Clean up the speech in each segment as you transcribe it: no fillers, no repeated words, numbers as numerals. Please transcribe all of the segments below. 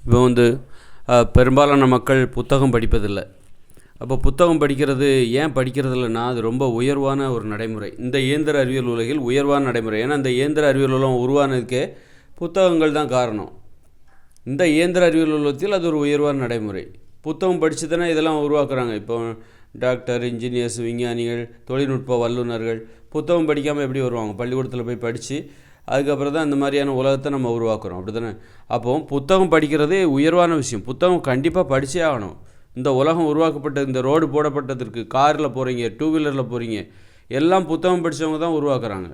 இப்போ பெரும்பாலான மக்கள் புத்தகம் படிப்பதில்லை. அப்போ புத்தகம் படிக்கிறது ஏன் படிக்கிறதில்லைன்னா, அது ரொம்ப உயர்வான ஒரு நடைமுறை. இந்த இயந்திர அறிவியல் உலகில் உயர்வான நடைமுறை. ஏன்னா இந்த இயந்திர அறிவியல் உலகம் உருவானதுக்கே புத்தகங்கள் தான் காரணம். இந்த இயந்திர அறிவியல் உலகத்தில் அது ஒரு உயர்வான நடைமுறை. புத்தகம் படித்து தானே இதெல்லாம் உருவாக்குறாங்க. இப்போ டாக்டர், இன்ஜினியர்ஸ், விஞ்ஞானிகள், தொழில்நுட்ப வல்லுநர்கள் புத்தகம் படிக்காமல் எப்படி வருவாங்க? பள்ளிக்கூடத்தில் போய் படித்து அதுக்கப்புறம் தான் இந்த மாதிரியான உலகத்தை நம்ம உருவாக்குறோம். அப்படி தானே? அப்போது புத்தகம் படிக்கிறதே உயர்வான விஷயம். புத்தகம் கண்டிப்பாக படித்தே ஆகணும். இந்த உலகம் உருவாக்கப்பட்ட, இந்த ரோடு போடப்பட்டதற்கு, காரில் போகிறீங்க, டூ வீலரில் போகிறீங்க, எல்லாம் புத்தகம் படித்தவங்க தான் உருவாக்குறாங்க.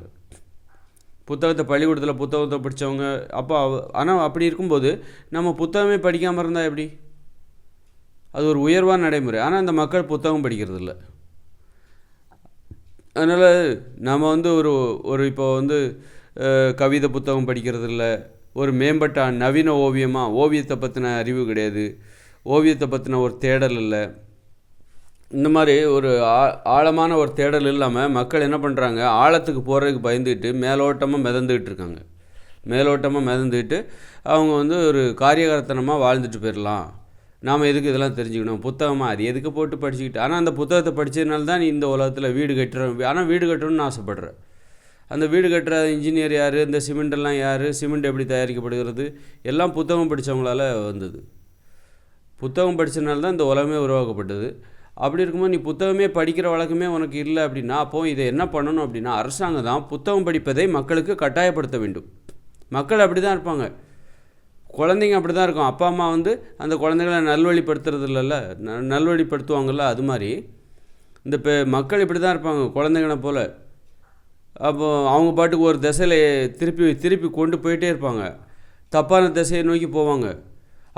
புத்தகத்தை பள்ளிக்கூடத்தில் புத்தகத்தை படித்தவங்க. அப்போ ஆனால் அப்படி இருக்கும்போது நம்ம புத்தகமே படிக்காமல் இருந்தால் எப்படி? அது ஒரு உயர்வான நடைமுறை. ஆனால் அந்த மக்கள் புத்தகம் படிக்கிறதில்ல. அதனால் நம்ம ஒரு இப்போ கவிதை புத்தகம் படிக்கிறதில்ல. ஒரு மேம்பட்ட நவீன ஓவியத்தை பற்றின அறிவு கிடையாது. ஓவியத்தை பற்றின ஒரு தேடல் இல்லை. இந்த மாதிரி ஒரு ஆழமான ஒரு தேடல் இல்லாமல் மக்கள் என்ன பண்ணுறாங்க? ஆழத்துக்கு போகிறதுக்கு பயந்துக்கிட்டு மேலோட்டமாக மிதந்துக்கிட்டு அவங்க ஒரு காரியகரத்தனமாக வாழ்ந்துட்டு போயிடலாம். நாம் எதுக்கு இதெல்லாம் தெரிஞ்சுக்கணும்? புத்தகமாக அது எதுக்கு போட்டு படிச்சுக்கிட்டு? ஆனால் அந்த புத்தகத்தை படித்ததுனால தான் நீ இந்த உலகத்தில் வீடு கட்டுறேன். ஆனால் வீடு கட்டணும்னு ஆசைப்படுறேன். அந்த வீடு கட்டுற இன்ஜினியர் யார்? இந்த சிமெண்டெல்லாம் யார்? சிமெண்ட் எப்படி தயாரிக்கப்படுகிறது? எல்லாம் புத்தகம் படித்தவங்களால் வந்தது. புத்தகம் படித்ததுனால தான் இந்த உலகமே உருவாக்கப்பட்டது. அப்படி இருக்கும்போது நீ புத்தகமே படிக்கிற வழக்கமே உனக்கு இல்லை அப்படின்னா, அப்போது இதை என்ன பண்ணணும் அப்படின்னா, அரசாங்கம் தான் புத்தகம் படிப்பதை மக்களுக்கு கட்டாயப்படுத்த வேண்டும். மக்கள் அப்படி தான் இருப்பாங்க. குழந்தைங்க அப்படி தான் இருக்கும். அப்பா அம்மா அந்த குழந்தைகளை நல்வழிப்படுத்துறது இல்லைல்ல, நல்வழிப்படுத்துவாங்கள்ல. அது மாதிரி இந்த மக்கள் இப்படி தான் இருப்பாங்க, குழந்தைங்களை போல். அப்போது அவங்க பாட்டுக்கு ஒரு திசையில் திருப்பி கொண்டு போயிட்டே இருப்பாங்க. தப்பான திசையை நோக்கி போவாங்க.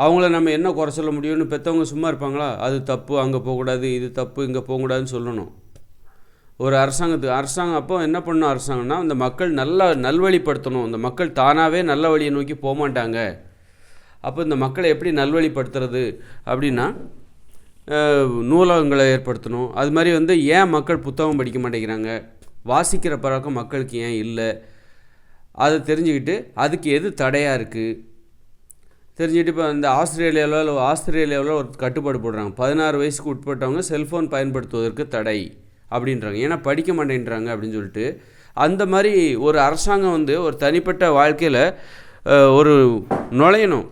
அவங்கள நம்ம என்ன குறை சொல்ல முடியும்னு பெற்றவங்க சும்மா இருப்பாங்களா? அது தப்பு, அங்கே போகக்கூடாது, இது தப்பு, இங்கே போகக்கூடாதுன்னு சொல்லணும். ஒரு அரசாங்கம் அப்போ என்ன பண்ணணும்? அரசாங்கம்னா அந்த மக்கள் நல்லா நல்வழிப்படுத்தணும். இந்த மக்கள் தானாகவே நல்ல வழியை நோக்கி போக மாட்டாங்க. அப்போ இந்த மக்களை எப்படி நல்வழிப்படுத்துறது அப்படின்னா, நூலகங்களை ஏற்படுத்தணும். அது மாதிரி ஏன் மக்கள் புத்தகம் படிக்க மாட்டேங்கிறாங்க, வாசிக்கிற பழக்கம் மக்களுக்கு ஏன் இல்லை, அதை தெரிஞ்சுக்கிட்டு அதுக்கு எது தடையாக இருக்குது தெரிஞ்சுக்கிட்டு, இப்போ இந்த ஆஸ்திரேலியாவில் ஒரு கட்டுப்பாடு போடுறாங்க. 16 வயசுக்கு உட்பட்டவங்க செல்ஃபோன் பயன்படுத்துவதற்கு தடை அப்படின்றாங்க. ஏன்னா படிக்க மாட்டேன்றாங்க அப்படின்னு சொல்லிட்டு. அந்த மாதிரி ஒரு அரசாங்கம் ஒரு தனிப்பட்ட வாழ்க்கையில் ஒரு நுழையணும்.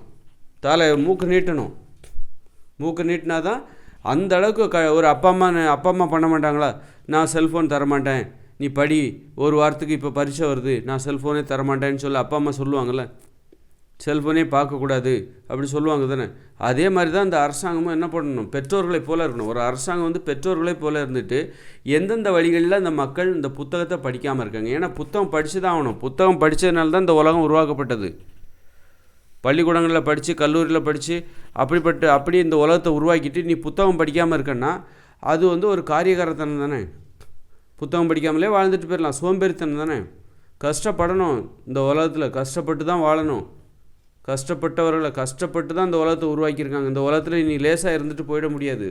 மூக்கு நீட்டினா தான் அந்த அளவுக்கு ஒரு அப்பா அம்மா பண்ண மாட்டாங்களா? நான் செல்ஃபோன் தரமாட்டேன், நீ படி, ஒரு வாரத்துக்கு இப்போ பரீட்சை வருது, நான் செல்ஃபோனே தரமாட்டேன்னு சொல்லி அப்பா அம்மா சொல்லுவாங்கள்ல. செல்ஃபோனே பார்க்கக்கூடாது அப்படி சொல்லுவாங்க தானே? அதே மாதிரி தான் இந்த அரசாங்கமும் என்ன பண்ணணும்? பெற்றோர்களை போல் இருக்கணும். ஒரு அரசாங்கம் பெற்றோர்களை போல் இருந்துட்டு எந்தெந்த வழிகளில் அந்த மக்கள் இந்த புத்தகத்தை படிக்காமல் இருக்காங்க. ஏன்னா புத்தகம் படித்து தான் ஆகணும். புத்தகம் படித்ததுனால தான் இந்த உலகம் உருவாக்கப்பட்டது. பள்ளிக்கூடங்களில் படித்து, கல்லூரியில் படித்து, அப்படி இந்த உலகத்தை உருவாக்கிட்டு நீ புத்தகம் படிக்காமல் இருக்கன்னா அது ஒரு காரியகாரத்தனம் தானே? புத்தகம் படிக்காமலே வாழ்ந்துட்டு போயிடலாம். சோம்பேறித்தனம் தானே? கஷ்டப்படணும். இந்த உலகத்தில் கஷ்டப்பட்டு தான் வாழணும். கஷ்டப்பட்டு தான் இந்த உலகத்தை உருவாக்கியிருக்காங்க. இந்த உலகத்தில் நீ லேசாக இருந்துட்டு போயிட முடியாது.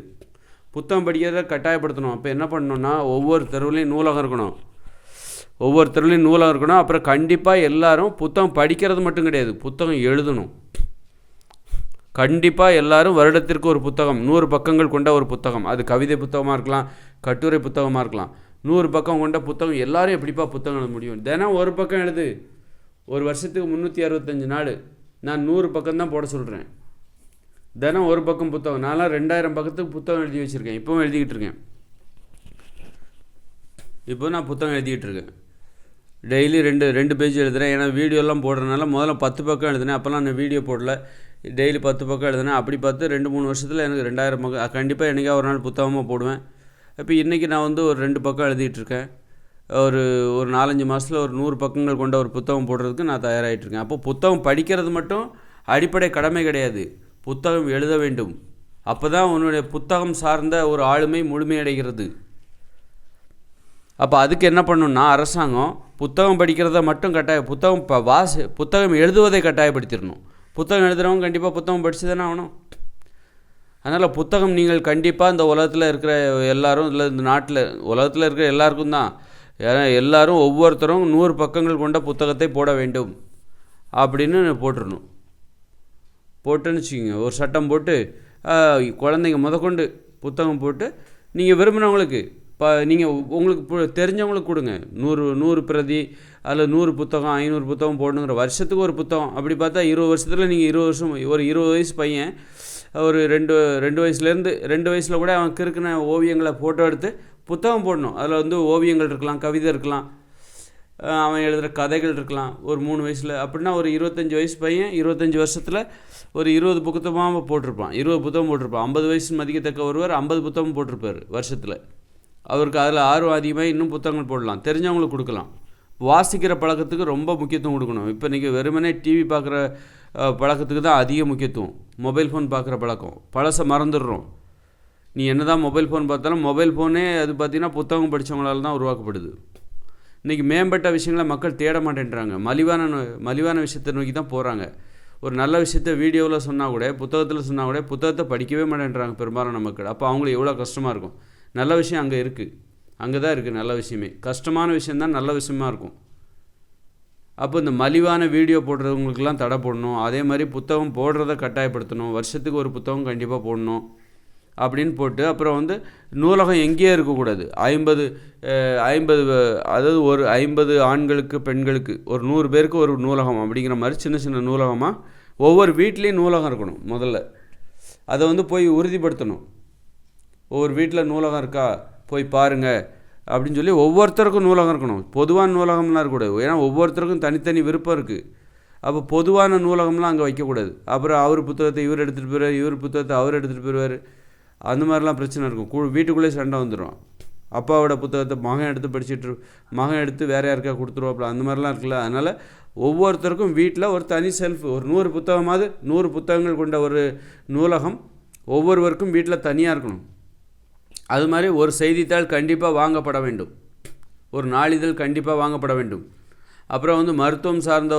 புத்தகம் படிக்கிறத கட்டாயப்படுத்தணும். அப்போ என்ன பண்ணணும்னா, ஒவ்வொரு தெருவுலையும் நூலகம் இருக்கணும். அப்புறம் கண்டிப்பாக எல்லாரும் புத்தகம் படிக்கிறது மட்டும் கிடையாது, புத்தகம் எழுதணும். கண்டிப்பாக எல்லாரும் வருடத்திற்கு ஒரு புத்தகம், 100 பக்கங்கள் கொண்ட ஒரு புத்தகம், அது கவிதை புத்தகமாக இருக்கலாம், கட்டுரை புத்தகமாக இருக்கலாம், 100 பக்கம் கொண்ட புத்தகம். எல்லாரும் எப்படிப்பா புத்தகம் எழுத முடியும்? தினம் ஒரு பக்கம் எழுது. ஒரு வருஷத்துக்கு 365 நாள். நான் 100 பக்கம் தான் போட சொல்கிறேன். தினம் ஒரு பக்கம் புத்தகம். நான்லாம் 2000 பக்கத்துக்கு புத்தகம் எழுதி வச்சுருக்கேன். இப்போவும் எழுதிக்கிட்டு இருக்கேன். நான் புத்தகம் எழுதிக்கிட்டு இருக்கேன். டெய்லி ரெண்டு பேஜ் எழுதுகிறேன். ஏன்னா வீடியோலாம் போடுறதுனால முதல்ல 10 பக்கம் எழுதுனேன். அப்போல்லாம் நான் வீடியோ போடல. டெய்லி 10 பக்கம் எழுதுனேன். அப்படி பார்த்து 2-3 வருஷத்தில் எனக்கு 2000 பக்கம் கண்டிப்பாக என்றைக்கா ஒரு நாள் புத்தகமாக போடுவேன். இப்போ இன்றைக்கி நான் ஒரு 2 பக்கம் எழுதிட்டுருக்கேன். ஒரு 4-5 மாதத்தில் ஒரு 100 பக்கங்கள் கொண்ட ஒரு புத்தகம் போடுறதுக்கு நான் தயாராகிட்டுருக்கேன். அப்போ புத்தகம் படிக்கிறது மட்டும் அடிப்படை கடமை கிடையாது, புத்தகம் எழுத வேண்டும். அப்போ தான் உன்னுடைய புத்தகம் சார்ந்த ஒரு ஆளுமை முழுமையடைகிறது. அப்போ அதுக்கு என்ன பண்ணணும்னா, அரசாங்கம் புத்தகம் படிக்கிறத மட்டும் புத்தகம் எழுதுவதை கட்டாயப்படுத்திடணும். புத்தகம் எழுதுகிறவங்க கண்டிப்பாக புத்தகம் படித்து தானே ஆகணும். அதனால் புத்தகம் நீங்கள் கண்டிப்பாக இந்த உலகத்தில் இருக்கிற எல்லாரும், இல்லை இந்த நாட்டில் உலகத்தில் இருக்கிற எல்லாருக்கும் தான், ஏன்னா எல்லாரும் ஒவ்வொருத்தரும் 100 பக்கங்கள் கொண்ட புத்தகத்தை போட வேண்டும் அப்படின்னு போட்டுடணும். போட்டுன்னு வச்சுக்கோங்க, ஒரு சட்டம் போட்டு குழந்தைங்க முதற்கொண்டு புத்தகம் போட்டு நீங்கள் விரும்பினவங்களுக்கு நீங்கள் உங்களுக்கு தெரிஞ்சவங்களுக்கு கொடுங்க. 100 பிரதி அதில் 100 புத்தகம் 500 புத்தகம் போடணுங்கிற வருஷத்துக்கு ஒரு புத்தகம். அப்படி பார்த்தா 20 வருஷத்தில் நீங்கள் 20 வருஷம் ஒரு 20 வயசு பையன் ஒரு 2 வயசுலேருந்து 2 வயசில் கூட அவன் கிறுக்கின ஓவியங்களை ஃபோட்டோ எடுத்து புத்தகம் போடணும். அதில் வந்து ஓவியங்கள் இருக்கலாம், கவிதை இருக்கலாம், அவன் எழுதுகிற கதைகள் இருக்கலாம். ஒரு 3 வயசில் அப்படின்னா ஒரு 25 வயசு பையன் 25 வருஷத்தில் ஒரு 20 புத்தகமாக போட்டிருப்பான், 20 புத்தகம் போட்டிருப்பான். 50 வயசு மதிக்கத்தக்க ஒருவர் 50 புத்தகம் போட்டிருப்பார் வருஷத்தில். அவருக்கு அதில் ஆர்வம் அதிகமாக இன்னும் புத்தகங்கள் போடலாம், தெரிஞ்சவங்களுக்கு கொடுக்கலாம். வாசிக்கிற பழக்கத்துக்கு ரொம்ப முக்கியத்துவம் கொடுக்கணும். இப்போ நீங்கள் வெறுமனே டிவி பார்க்குற பழக்கத்துக்கு தான் அதிக முக்கியத்துவம். மொபைல் ஃபோன் பார்க்குற பழக்கம் பழசை மறந்துடுறோம். நீ என்ன தான் மொபைல் ஃபோன் பார்த்தாலும் மொபைல் ஃபோனே அது பார்த்திங்கன்னா புத்தகம் படித்தவங்களால தான் உருவாக்கப்படுது. இன்றைக்கி மேம்பட்ட விஷயங்களை மக்கள் தேட மாட்டேன்றாங்க, மலிவான விஷயத்தை நோக்கி தான் போகிறாங்க. ஒரு நல்ல விஷயத்த வீடியோவில் சொன்னால் கூட, புத்தகத்தில் சொன்னால் கூட புத்தகத்தை படிக்கவே மாட்டேன்றாங்க பெரும்பாலான மக்கள். அப்போ அவங்களுக்கு எவ்வளோ கஷ்டமாக இருக்கும். நல்ல விஷயம் அங்கே இருக்குது, அங்கே தான் இருக்குது நல்ல விஷயமே. கஷ்டமான விஷயந்தான் நல்ல விஷயமா இருக்கும். அப்போ இந்த மலிவான வீடியோ போடுறவங்களுக்கெல்லாம் தடை போடணும். அதே மாதிரி புத்தகம் போடுறத கட்டாயப்படுத்தணும். வருஷத்துக்கு ஒரு புத்தகம் கண்டிப்பாக போடணும் அப்படின்னு போட்டு, அப்புறம் வந்து நூலகம் எங்கேயே இருக்கக்கூடாது. 50 அதாவது ஒரு 50 ஆண்களுக்கு பெண்களுக்கு ஒரு 100 பேருக்கு ஒரு நூலகம் அப்படிங்கிற மாதிரி சின்ன சின்ன நூலகமாக ஒவ்வொரு வீட்லேயும் நூலகம் இருக்கணும். முதல்ல அதை வந்து போய் உறுதிப்படுத்தணும். ஒவ்வொரு வீட்டில் நூலகம் இருக்கா போய் பாருங்கள் அப்படின்னு சொல்லி ஒவ்வொருத்தருக்கும் நூலகம் இருக்கணும். பொதுவான நூலகம்லாம் இருக்கக்கூடாது. ஏன்னா ஒவ்வொருத்தருக்கும் தனித்தனி விருப்பம் இருக்குது. அப்போ பொதுவான நூலகம்லாம் அங்கே வைக்கக்கூடாது. அப்புறம் அவர் புத்தகத்தை இவர் எடுத்துகிட்டு போயிடுவார், இவர் புத்தகத்தை அவர் எடுத்துகிட்டு போயிடுவார். அந்த மாதிரிலாம் பிரச்சனை இருக்கும். வீட்டுக்குள்ளேயே சண்டை வந்துடும். அப்பாவோட புத்தகத்தை மகன் எடுத்து வேறு யாருக்கா கொடுத்துருவாப்புல, அந்த மாதிரிலாம் இருக்குல்ல. அதனால் ஒவ்வொருத்தருக்கும் வீட்டில் ஒரு தனி செல்ஃப், ஒரு 100 புத்தகமாவது 100 புத்தகங்கள் கொண்ட ஒரு நூலகம் ஒவ்வொருவருக்கும் வீட்டில் தனியாக இருக்கணும். அது மாதிரி ஒரு செய்தித்தாள் கண்டிப்பாக வாங்கப்பட வேண்டும், ஒரு நாளிதழ் கண்டிப்பாக வாங்கப்பட வேண்டும். அப்புறம் வந்து மருத்துவம் சார்ந்த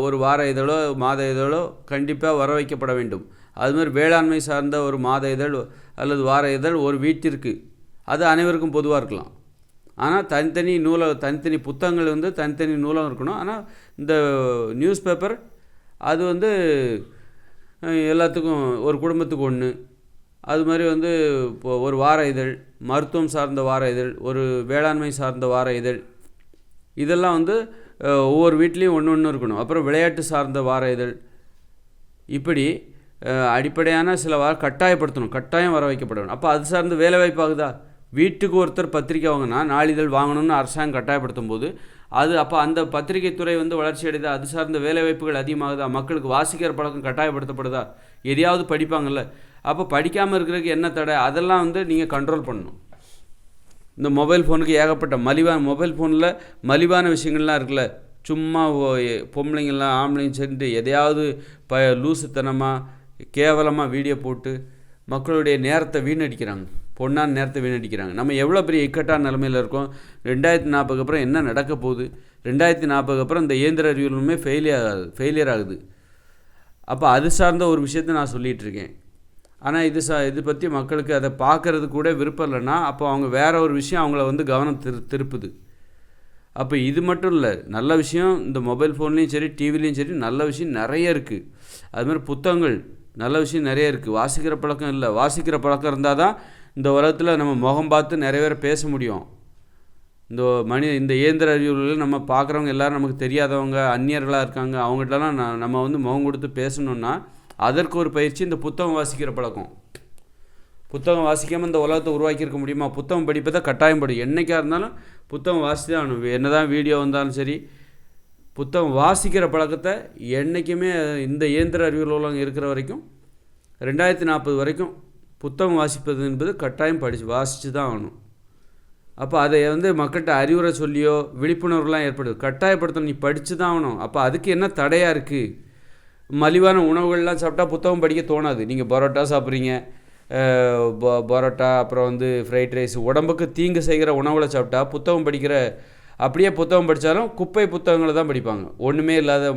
ஒரு வார இதழோ மாத இதழோ கண்டிப்பாக வர வைக்கப்பட வேண்டும். அது மாதிரி வேளாண்மை சார்ந்த ஒரு மாத இதழ் அல்லது வார இதழ் ஒரு வீட்டிற்கு, அது அனைவருக்கும் பொதுவாக இருக்கலாம். ஆனால் தனித்தனி புத்தகங்கள் வந்து தனித்தனி நூலகம் இருக்கணும். ஆனால் இந்த நியூஸ் பேப்பர் அது வந்து எல்லாத்துக்கும் ஒரு குடும்பத்துக்கு ஒன்று. அது மாதிரி வந்து இப்போ ஒரு வார இதழ், மருத்துவம் சார்ந்த வார இதழ், ஒரு வேளாண்மை சார்ந்த வார இதழ், இதெல்லாம் வந்து ஒவ்வொரு வீட்லேயும் ஒன்று இருக்கணும். அப்புறம் விளையாட்டு சார்ந்த வார இதழ், இப்படி அடிப்படையான சில கட்டாயப்படுத்தணும், கட்டாயம் வர வைக்கப்படணும். அப்போ அது சார்ந்த வேலைவாய்ப்பு ஆகுதா? வீட்டுக்கு ஒருத்தர் பத்திரிக்கை வாங்கினா நாளிதழ் வாங்கணும்னு அரசாங்கம் கட்டாயப்படுத்தும் போது அப்போ அந்த பத்திரிகை துறை வந்து வளர்ச்சி அடைதா? அது சார்ந்த வேலைவாய்ப்புகள் அதிகமாகுதா? மக்களுக்கு வாசிக்கிற பழக்கம் கட்டாயப்படுத்தப்படுதா? எதையாவது படிப்பாங்கள்ல. அப்போ படிக்காமல் இருக்கிறதுக்கு என்ன தடை? அதெல்லாம் வந்து நீங்கள் கண்ட்ரோல் பண்ணணும். இந்த மொபைல் ஃபோனுக்கு ஏகப்பட்ட மொபைல் ஃபோனில் மலிவான விஷயங்கள்லாம் இருக்குல்ல. சும்மா பொம்பளைங்கள்லாம் ஆம்பளைங்க சேர்ந்து எதையாவது லூசுத்தனமாக கேவலமாக வீடியோ போட்டு மக்களுடைய நேரத்தை வீணடிக்கிறாங்க, பொண்ணான நேரத்தை வீணடிக்கிறாங்க. நம்ம எவ்வளோ பெரிய இக்கட்டான நிலைமையில் இருக்கோம். 2040 அப்புறம் என்ன நடக்க போகுது? 2040 அப்புறம் இந்த இயந்திர அறிவியலுமே ஃபெயிலியர் ஆகுது. அப்போ அது சார்ந்த ஒரு விஷயத்தை நான் சொல்லிகிட்டு இருக்கேன். ஆனால் இது பற்றி மக்களுக்கு அதை பார்க்குறது கூட விருப்பம் இல்லைன்னா அப்போ அவங்க வேற ஒரு விஷயம் அவங்கள வந்து கவனம் திருப்புது. அப்போ இது மட்டும் இல்லை, நல்ல விஷயம் இந்த மொபைல் ஃபோன்லேயும் சரி டிவிலையும் சரி நல்ல விஷயம் நிறைய இருக்குது. அதுமாதிரி புத்தகங்கள் நல்ல விஷயம் நிறைய இருக்குது. வாசிக்கிற பழக்கம் இல்லை, வாசிக்கிற பழக்கம் இருந்தால் தான் இந்த உலகத்தில் நம்ம முகம் பார்த்து நிறைய பேர் பேச முடியும். இந்த இயந்திர அறிவியலில் நம்ம பார்க்குறவங்க எல்லோரும் நமக்கு தெரியாதவங்க, அந்நியர்களாக இருக்காங்க. அவங்ககிட்டலாம் நம்ம வந்து முகம் கொடுத்து பேசணுன்னா அதற்கு ஒரு பயிற்சி இந்த புத்தகம் வாசிக்கிற பழக்கம். புத்தகம் வாசிக்காமல் இந்த உலகத்தை உருவாக்கியிருக்க முடியுமா? புத்தகம் படிப்பதை கட்டாயம் படும். என்றைக்காக இருந்தாலும் புத்தகம் வாசி தான் ஆகணும். என்ன தான் வீடியோ வந்தாலும் சரி, புத்தகம் வாசிக்கிற பழக்கத்தை என்றைக்குமே இந்த இயந்திர அறிவியல் உலகம் இருக்கிற வரைக்கும் 2040 வரைக்கும் புத்தகம் வாசிப்பது என்பது கட்டாயம் வாசித்து தான் ஆகணும். அப்போ அதை வந்து மக்கள்கிட்ட அறிவுரை சொல்லியோ விழிப்புணர்வுலாம் ஏற்படுது, கட்டாயப்படுத்தணும். நீ படித்து தான் ஆகணும். அப்போ அதுக்கு என்ன தடையாக இருக்குது? மலிவான உணவுகள்லாம் சாப்பிட்டா புத்தகம் படிக்க தோணாது. நீங்கள் பரோட்டா சாப்பிட்றீங்க, பரோட்டா அப்புறம் வந்து ஃப்ரைட் ரைஸ், உடம்புக்கு தீங்கு செய்கிற உணவுகளை சாப்பிட்டா அப்படியே புத்தகம் படித்தாலும் குப்பை புத்தகங்களை தான் படிப்பாங்க. ஒன்றுமே இல்லாத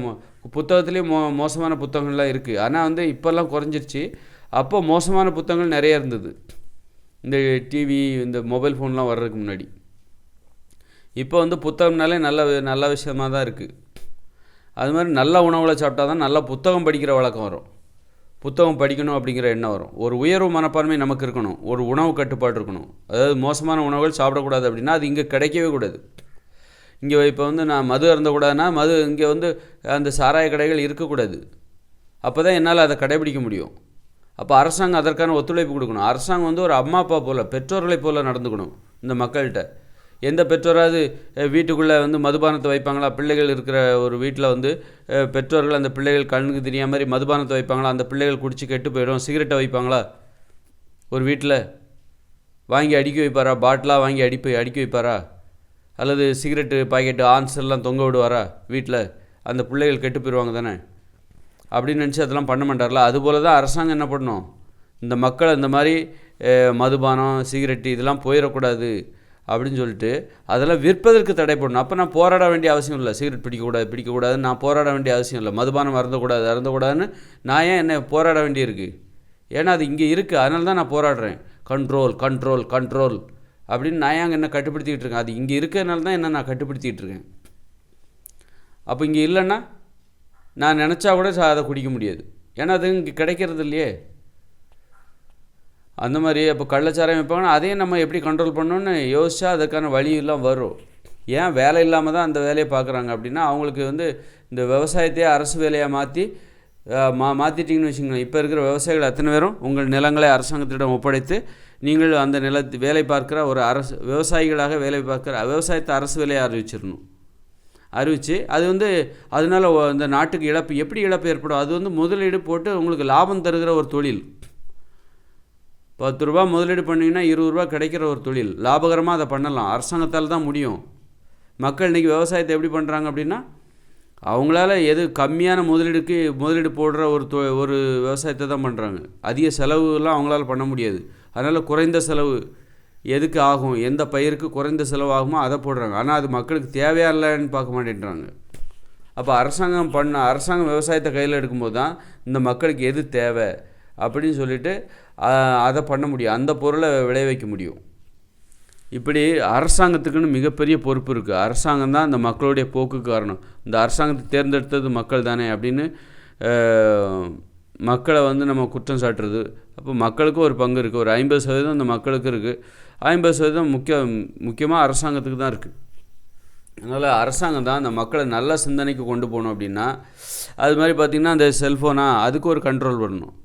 புத்தகத்துலேயும் மோசமான புத்தகங்கள்லாம் இருக்குது. ஆனால் வந்து இப்போல்லாம் குறைஞ்சிருச்சு. அப்போ மோசமான புத்தகங்கள் நிறைய இருந்தது இந்த டிவி இந்த மொபைல் ஃபோன்லாம் வர்றதுக்கு முன்னாடி. இப்போ வந்து புத்தகம்னாலே நல்ல விஷயமாக தான் இருக்குது. அது மாதிரி நல்ல உணவுகளை சாப்பிட்டா தான் நல்ல புத்தகம் படிக்கிற வழக்கம் வரும். புத்தகம் படிக்கணும் அப்படிங்கிற எண்ணம் வரும். ஒரு உயர்வு மனப்பான்மை நமக்கு இருக்கணும். ஒரு உணவு கட்டுப்பாடு இருக்கணும். அதாவது மோசமான உணவுகள் சாப்பிடக்கூடாது அப்படின்னா அது இங்கே கிடைக்கவே கூடாது. இங்கே இப்போ வந்து நான் மது அருந்தக்கூடாதுன்னா இங்கே வந்து அந்த சாராய கடைகள் இருக்கக்கூடாது. அப்போ தான் என்னால் அதை கடைபிடிக்க முடியும். அப்போ அரசாங்கம் அதற்கான ஒத்துழைப்பு கொடுக்கணும். அரசாங்கம் வந்து ஒரு அம்மா அப்பா போல், பெற்றோர்களை போல் நடந்துக்கணும் இந்த மக்கள்கிட்ட. எந்த பெற்றோராவது வீட்டுக்குள்ளே வந்து மதுபானத்தை வைப்பாங்களா? பிள்ளைகள் இருக்கிற ஒரு வீட்டில் வந்து பெற்றோர்கள் அந்த பிள்ளைகள் கண்ணுக்கு தெரியாத மாதிரி மதுபானத்தை வைப்பாங்களா? அந்த பிள்ளைகள் குடித்து கெட்டு போயிடும். சிகரெட்டை வைப்பாங்களா? ஒரு வீட்டில் வாங்கி அடுக்கி வைப்பாரா? பாட்டிலாக வாங்கி அடுக்கி வைப்பாரா? அல்லது சிகரெட்டு பாக்கெட்டு ஆன்ஸ் எல்லாம் தொங்க விடுவாரா வீட்டில்? அந்த பிள்ளைகள் கெட்டு போயிடுவாங்க தானே அப்படின்னு நினச்சி அதெல்லாம் பண்ண மாட்டார்ல. அதுபோல் தான் அரசாங்கம் என்ன பண்ணணும், இந்த மக்கள் இந்த மாதிரி மதுபானம் சிகரெட்டு இதெல்லாம் போயிடக்கூடாது அப்படின்னு சொல்லிட்டு அதெல்லாம் விற்பதற்கு தடை பண்ணணும். அப்போ நான் போராட வேண்டிய அவசியம் இல்லை. சிகரெட் பிடிக்கக்கூடாதுன்னு நான் போராட வேண்டிய அவசியம் இல்லை. மதுபானம் அருந்தக்கூடாதுன்னு நான் ஏன் என்ன போராட வேண்டியிருக்கு? ஏன்னா அது இங்கே இருக்குது, அதனால தான் நான் போராடுறேன். கண்ட்ரோல் கண்ட்ரோல் கண்ட்ரோல் அப்படின்னு நான் ஏங்க என்ன கட்டுப்படுத்திக்கிட்டு இருக்கேன்? அது இங்கே இருக்கிறதுனால தான் என்ன நான் கட்டுப்படுத்திக்கிட்டு இருக்கேன். அப்போ இங்கே இல்லைன்னா நான் நினச்சா கூட அதை குடிக்க முடியாது. ஏன்னா அது இங்கே கிடைக்கிறது இல்லையே. அந்த மாதிரி அப்போ கள்ளச்சாராயம் வைப்பாங்கன்னா அதையும் நம்ம எப்படி கண்ட்ரோல் பண்ணணும்னு யோசிச்சா அதுக்கான வழியெல்லாம் வரும். ஏன் வேலை இல்லாமல் தான் அந்த வேலையை பார்க்குறாங்க அப்படின்னா அவங்களுக்கு வந்து இந்த விவசாயத்தையே அரசு வேலையாக மாற்றிட்டிங்கன்னு வச்சுக்கோங்களேன். இப்போ இருக்கிற விவசாயிகள் அத்தனை பேரும் உங்கள் நிலங்களை அரசாங்கத்திடம் ஒப்படைத்து நீங்கள் அந்த வேலை பார்க்குற ஒரு விவசாயிகளாக வேலை பார்க்குற விவசாயத்தை அரசு வேலையை அறிவித்து அது வந்து அதனால் இந்த நாட்டுக்கு எப்படி இழப்பு ஏற்படும்? அது வந்து முதலீடு போட்டு உங்களுக்கு லாபம் தருகிற ஒரு தொழில். 10 ரூபா முதலீடு பண்ணிங்கன்னா 20 ரூபா கிடைக்கிற ஒரு தொழில். லாபகரமாக அதை பண்ணலாம். அரசாங்கத்தால் தான் முடியும். மக்கள் இன்றைக்கி விவசாயத்தை எப்படி பண்ணுறாங்க அப்படின்னா அவங்களால எது கம்மியான முதலீடு போடுற ஒரு விவசாயத்தை தான் பண்ணுறாங்க. அதிக செலவுலாம் அவங்களால பண்ண முடியாது. அதனால் குறைந்த செலவு எதுக்கு ஆகும், எந்த பயிருக்கு குறைந்த செலவு ஆகுமோ அதை போடுறாங்க. ஆனால் அது மக்களுக்கு தேவையா இல்லைன்னு பார்க்க மாட்டேன்றாங்க. அப்போ அரசாங்கம் விவசாயத்தை கையில் எடுக்கும்போது தான் இந்த மக்களுக்கு எது தேவை அப்படின்னு சொல்லிட்டு அதை பண்ண முடியும், அந்த பொருளை விளைவிக்க முடியும். இப்படி அரசாங்கத்துக்குன்னு மிகப்பெரிய பொறுப்பு இருக்குது. அரசாங்கம் தான் இந்த மக்களுடைய போக்குக்கு காரணம். இந்த அரசாங்கத்தை தேர்ந்தெடுத்தது மக்கள் தானே அப்படின்னு மக்களை வந்து நம்ம குற்றம் சாட்டுறது. அப்போ மக்களுக்கும் ஒரு பங்கு இருக்குது. ஒரு 50% இந்த மக்களுக்கு இருக்குது. 50% முக்கியமாக அரசாங்கத்துக்கு தான் இருக்குது. அதனால் அரசாங்கம் தான் அந்த மக்களை நல்ல சிந்தனைக்கு கொண்டு போகணும். அப்படின்னா அது மாதிரி பார்த்திங்கன்னா அந்த செல்ஃபோனா அதுக்கு ஒரு கண்ட்ரோல் பண்ணணும்.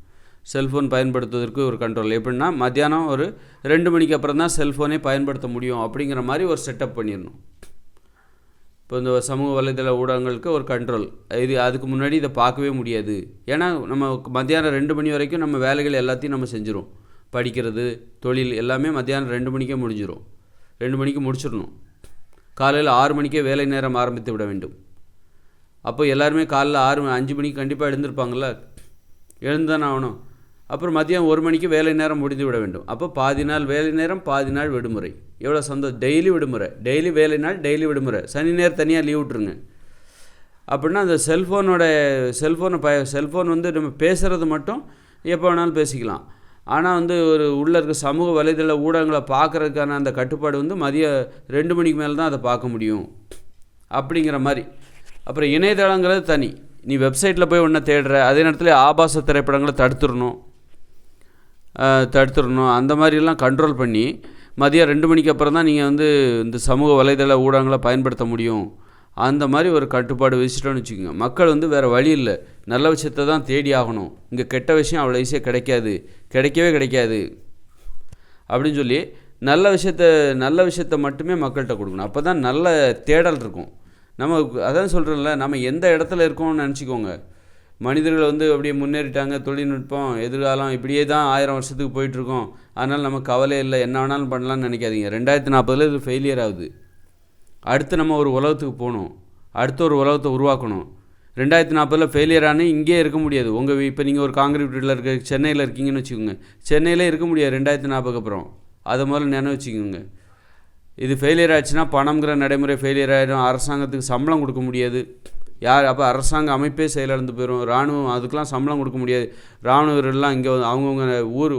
செல்ஃபோன் பயன்படுத்துவதற்கு ஒரு கண்ட்ரோல். எப்படின்னா மத்தியானம் ஒரு 2 மணிக்கு அப்புறம் தான் செல்ஃபோனே பயன்படுத்த முடியும் அப்படிங்கிற மாதிரி ஒரு செட்டப் பண்ணிடணும். இப்போ இந்த சமூக வலைதள ஊடகங்களுக்கு ஒரு கண்ட்ரோல். அதுக்கு முன்னாடி இதை பார்க்கவே முடியாது. ஏன்னா நம்ம மத்தியானம் 2 மணி வரைக்கும் நம்ம வேலைகள் எல்லாத்தையும் நம்ம செஞ்சிடும். படிக்கிறது தொழில் எல்லாமே மத்தியானம் 2 மணிக்கே முடிஞ்சிடும். 2 மணிக்கு முடிச்சிடணும். காலையில் 6 மணிக்கே வேலை நேரம் ஆரம்பித்து விட வேண்டும். அப்போ எல்லாருமே காலையில் 5 மணிக்கு கண்டிப்பாக எழுந்திருப்பாங்கள்ல, எழுந்துதானே ஆகணும். அப்புறம் மதியம் 1 மணிக்கு வேலை நேரம் முடிந்து விட வேண்டும். அப்போ பாதி நாள் வேலை நேரம், பாதி நாள் விடுமுறை. எவ்வளோ சந்தோஷம்! டெய்லி விடுமுறை, டெய்லி வேலை நாள், டெய்லி விடுமுறை. சனி நேரம் தனியாக லீவ் விட்ருங்க. அப்படின்னா அந்த செல்ஃபோன் வந்து நம்ம பேசுகிறது மட்டும் எப்போ வேணாலும் பேசிக்கலாம். ஆனால் வந்து உள்ளே இருக்க சமூக வலைதள ஊடகங்களை பார்க்குறதுக்கான அந்த கட்டுப்பாடு வந்து மதியம் 2 மணிக்கு மேலே தான் அதை பார்க்க முடியும் அப்படிங்கிற மாதிரி. அப்புறம் இணையதளங்கிறது தனி. நீ வெப்சைட்டில் போய் ஒன்றை தேடுற, அதே நேரத்தில் ஆபாச திரைப்படங்களை தடுத்துடணும். அந்த மாதிரிலாம் கண்ட்ரோல் பண்ணி மதியம் 2 மணிக்கு அப்புறம் தான் நீங்கள் வந்து இந்த சமூக வலைதள ஊடகங்களை பயன்படுத்த முடியும். அந்த மாதிரி ஒரு கட்டுப்பாடு வச்சுட்டோன்னு வச்சுக்கோங்க. மக்கள் வந்து வேறு வழி இல்லை, நல்ல விஷயத்தை தான் தேடி ஆகணும். இங்கே கெட்ட விஷயம் அவ்வளோ ஈஸியாக கிடைக்கவே கிடைக்காது அப்படின்னு சொல்லி நல்ல விஷயத்த மட்டுமே மக்கள்கிட்ட கொடுக்கணும். அப்போ தான் நல்ல தேடல் இருக்கும். நம்ம அதான் சொல்கிறோம்ல, நம்ம எந்த இடத்துல இருக்கோம்னு நினச்சிக்கோங்க. மனிதர்கள் வந்து அப்படியே முன்னேறிட்டாங்க, தொழில்நுட்பம் எதிர்காலம் இப்படியே தான் 1000 வருஷத்துக்கு போயிட்டுருக்கோம், அதனால் நமக்கு கவலை இல்லை, என்ன வேணாலும் பண்ணலான்னு நினைக்காதீங்க. 2040 இது ஃபெயிலியர் ஆகுது. அடுத்து நம்ம ஒரு உலகத்துக்கு போகணும், அடுத்த ஒரு உலகத்தை உருவாக்கணும். 2040 ஃபெயிலியர் ஆனு இங்கே இருக்க முடியாது. இப்போ நீங்கள் ஒரு காங்கிரீட் வீட்டில் சென்னையில் இருக்கீங்கன்னு வச்சுக்கோங்க, சென்னையிலே இருக்க முடியாது 2040 அப்புறம். அதை முதல்ல நினைவு வச்சுக்கோங்க. இது ஃபெயிலியர் ஆச்சுன்னா பணம்ங்கிற நடைமுறை ஃபெயிலியர் ஆகிடும். அரசாங்கத்துக்கு சம்பளம் கொடுக்க முடியாது. அப்போ அரசாங்க அமைப்பே செயலிழந்து போயிடும். இராணுவம் அதுக்கெலாம் சம்பளம் கொடுக்க முடியாது. இராணுவ வீரர்கள்லாம் இங்கே அவங்கவுங்க ஊர்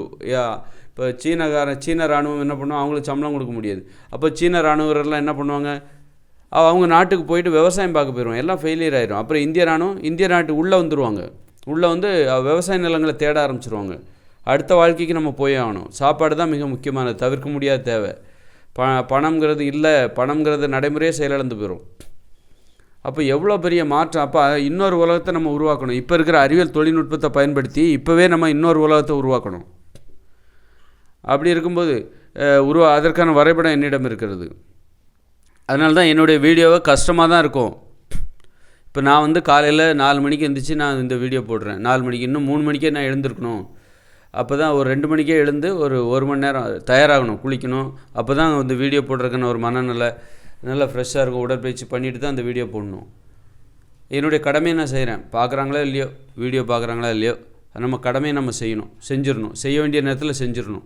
இப்போ சீன இராணுவம் என்ன பண்ணுவோம், அவங்களுக்கு சம்பளம் கொடுக்க முடியாது. அப்போ சீன இராணுவ வீரர்லாம் என்ன பண்ணுவாங்க, அவங்க நாட்டுக்கு போயிட்டு விவசாயம் பார்க்க போயிடுவோம். எல்லாம் ஃபெயிலியர் ஆகிடும். அப்புறம் இந்திய நாட்டுக்கு உள்ளே வந்துடுவாங்க. உள்ளே வந்து விவசாய நிலங்களை தேட ஆரம்பிச்சிருவாங்க. அடுத்த வாழ்க்கைக்கு நம்ம போய் ஆகணும். சாப்பாடு தான் மிக முக்கியமானது, தவிர்க்க முடியாத தேவை. பணம்ங்கிறது இல்லை, பணம்ங்கிறது நடைமுறையே செயலிழந்து போயிடும். அப்போ எவ்வளோ பெரிய மாற்றம். அப்போ இன்னொரு உலகத்தை நம்ம உருவாக்கணும். இப்போ இருக்கிற அறிவியல் தொழில்நுட்பத்தை பயன்படுத்தி இப்போவே நம்ம இன்னொரு உலகத்தை உருவாக்கணும். அப்படி இருக்கும்போது அதற்கான வரைபடம் என்னிடம் இருக்கிறது. அதனால தான் என்னுடைய வீடியோவை கஷ்டமாக தான் இருக்கும். இப்போ நான் வந்து காலையில் 4 மணிக்கு எழுந்திரிச்சு நான் இந்த வீடியோ போடுறேன். 4 மணிக்கு, இன்னும் 3 மணிக்கே நான் எழுந்திருக்கணும். அப்போ தான் ஒரு 2 மணிக்கே எழுந்து ஒரு 1 மணி நேரம் தயாராகணும், குளிக்கணும். அப்போ தான் வந்து வீடியோ போடுறதுக்கான ஒரு மனநிலை நல்லா ஃப்ரெஷ்ஷாக இருக்கும். உடற்பயிற்சி பண்ணிவிட்டு தான் அந்த வீடியோ போடணும். என்னுடைய கடமையை நான் செய்கிறேன். பார்க்குறாங்களோ இல்லையோ, வீடியோ பார்க்குறாங்களா இல்லையோ, நம்ம கடமையை நம்ம செஞ்சிடணும். செய்ய வேண்டிய நேரத்தில் செஞ்சிடணும்.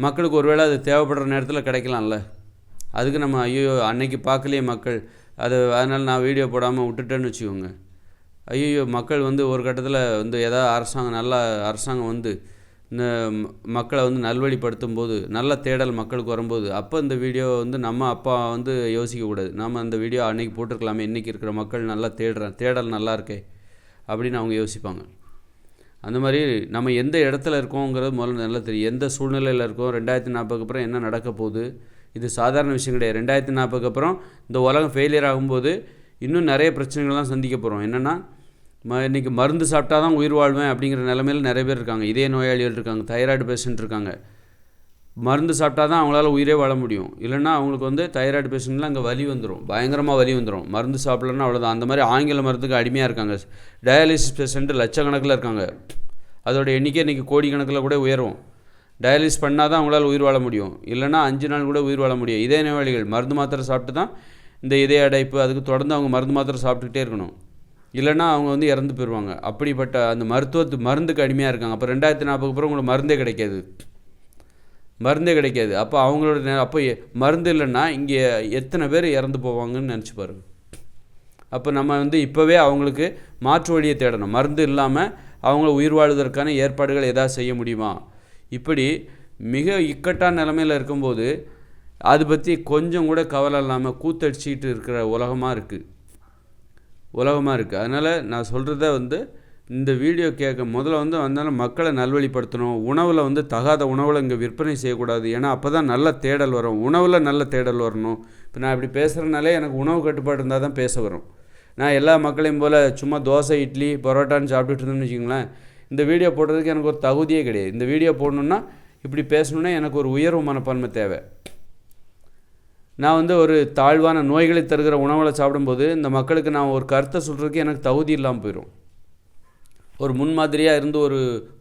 மக்களுக்கு ஒருவேளை அது தேவைப்படுற நேரத்தில் கிடைக்கலாம்ல. அதுக்கு நம்ம ஐயோ அன்னைக்கு பார்க்கலையே மக்கள், அதனால் நான் வீடியோ போடாமல் விட்டுட்டேன்னு வச்சுக்கோங்க. ஐயோ மக்கள் வந்து ஒரு கட்டத்தில் வந்து ஏதாவது நல்ல அரசாங்கம் வந்து இந்த மக்களை வந்து நல்வழிப்படுத்தும் போது, நல்ல தேடல் மக்களுக்கு வரும்போது, அப்போ இந்த வீடியோ வந்து நம்ம அப்பா வந்து யோசிக்கக்கூடாது. நம்ம அந்த வீடியோ அன்றைக்கி போட்டிருக்கலாமே, இன்றைக்கி இருக்கிற மக்கள் நல்லா தேடல் நல்லா இருக்கே அப்படின்னு அவங்க யோசிப்பாங்க. அந்த மாதிரி நம்ம எந்த இடத்துல இருக்கோங்கிறது முதல்ல நல்லா தெரியும். எந்த சூழ்நிலையில் இருக்கோம், 2040 அப்புறம் என்ன நடக்க போகுது, இது சாதாரண விஷயம் கிடையாது. 2040 அப்புறம் இந்த உலகம் ஃபெயிலியர் ஆகும்போது இன்னும் நிறைய பிரச்சனைகள்லாம் சந்திக்க போகிறோம். என்னென்னா இன்றைக்கி மருந்து சாப்பிட்டா தான் உயிர் வாழ்வேன் அப்படிங்கிற நிலைமையில் நிறைய பேர் இருக்காங்க. இதய நோயாளிகள் இருக்காங்க, தைராய்டு பேஷண்ட் இருக்காங்க. மருந்து சாப்பிட்டா தான் அவங்களால உயிரே வாழ முடியும். இல்லைன்னா அவங்களுக்கு வந்து தைராய்டு பேஷண்ட்லாம் அங்கே வலி வந்துடும், பயங்கரமாக வலி வந்துடும். மருந்து சாப்பிட்லன்னா அவ்வளோதான். அந்த மாதிரி ஆங்கில மருந்துக்கு அடிமையாக இருக்காங்க. டயாலிசிஸ் பேஷண்ட்டு லட்சக்கணக்கில் இருக்காங்க. அதோட எண்ணிக்கை இன்றைக்கி கோடிக்கணக்கில் கூட உயரும். டயாலிசிஸ் பண்ணால் தான் அவங்களால உயிர் வாழ முடியும். இல்லைனா 5 நாள் கூட உயிர் வாழ முடியும். இதய நோயாளிகள் மருந்து மாத்திரை சாப்பிட்டு தான் இந்த இதய அடைப்பு, அதுக்கு தொடர்ந்து அவங்க மருந்து மாத்திரை சாப்பிட்டுக்கிட்டே இருக்கணும். இல்லைனா அவங்க வந்து இறந்து போயிடுவாங்க. அப்படிப்பட்ட அந்த மருந்துக்கு அடிமையாக இருக்காங்க. அப்போ 2040 அப்புறம் உங்களுக்கு மருந்தே கிடைக்காது. அப்போ அவங்களோட அப்போ மருந்து இல்லைன்னா இங்கே எத்தனை பேர் இறந்து போவாங்கன்னு நினச்சி பாருங்க. அப்போ நம்ம வந்து இப்போவே அவங்களுக்கு மாற்று வழியை தேடணும். மருந்து இல்லாமல் அவங்கள உயிர் வாழ்வதற்கான ஏற்பாடுகள் எதாவது செய்ய முடியுமா? இப்படி மிக இக்கட்டான நிலைமையில் இருக்கும்போது அதை பற்றி கொஞ்சம் கூட கவலை இல்லாமல் கூத்தடிச்சிக்கிட்டு இருக்கிற உலகமாக இருக்குது. அதனால் நான் சொல்கிறத வந்து இந்த வீடியோ முதல்ல வந்து வந்தாலும் மக்களை நல்வழிப்படுத்தணும். உணவில் வந்து தகாத உணவில் இங்கே விற்பனை செய்யக்கூடாது. ஏன்னா அப்போ தான் நல்ல தேடல் வரும். உணவில் நல்ல தேடல் வரணும். இப்போ நான் இப்படி பேசுகிறனாலே எனக்கு உணவு கட்டுப்பாடு இருந்தால் தான் பேச வரும். நான் எல்லா மக்களையும் போல் சும்மா தோசை, இட்லி, பரோட்டான்னு சாப்பிட்டுட்டு இருந்தேன்னு வச்சுக்கோங்களேன், இந்த வீடியோ போடுறதுக்கு எனக்கு ஒரு தகுதியே கிடையாது. இந்த வீடியோ போடணுன்னா, இப்படி பேசணுன்னா எனக்கு ஒரு உயர்வு மனப்பான்மை தேவை. நான் வந்து ஒரு தாழ்வான நோய்களை தருகிற உணவில் சாப்பிடும்போது இந்த மக்களுக்கு நான் ஒரு கருத்தை சொல்கிறதுக்கு எனக்கு தகுதி இல்லாமல் போயிடும். ஒரு முன்மாதிரியாக இருந்து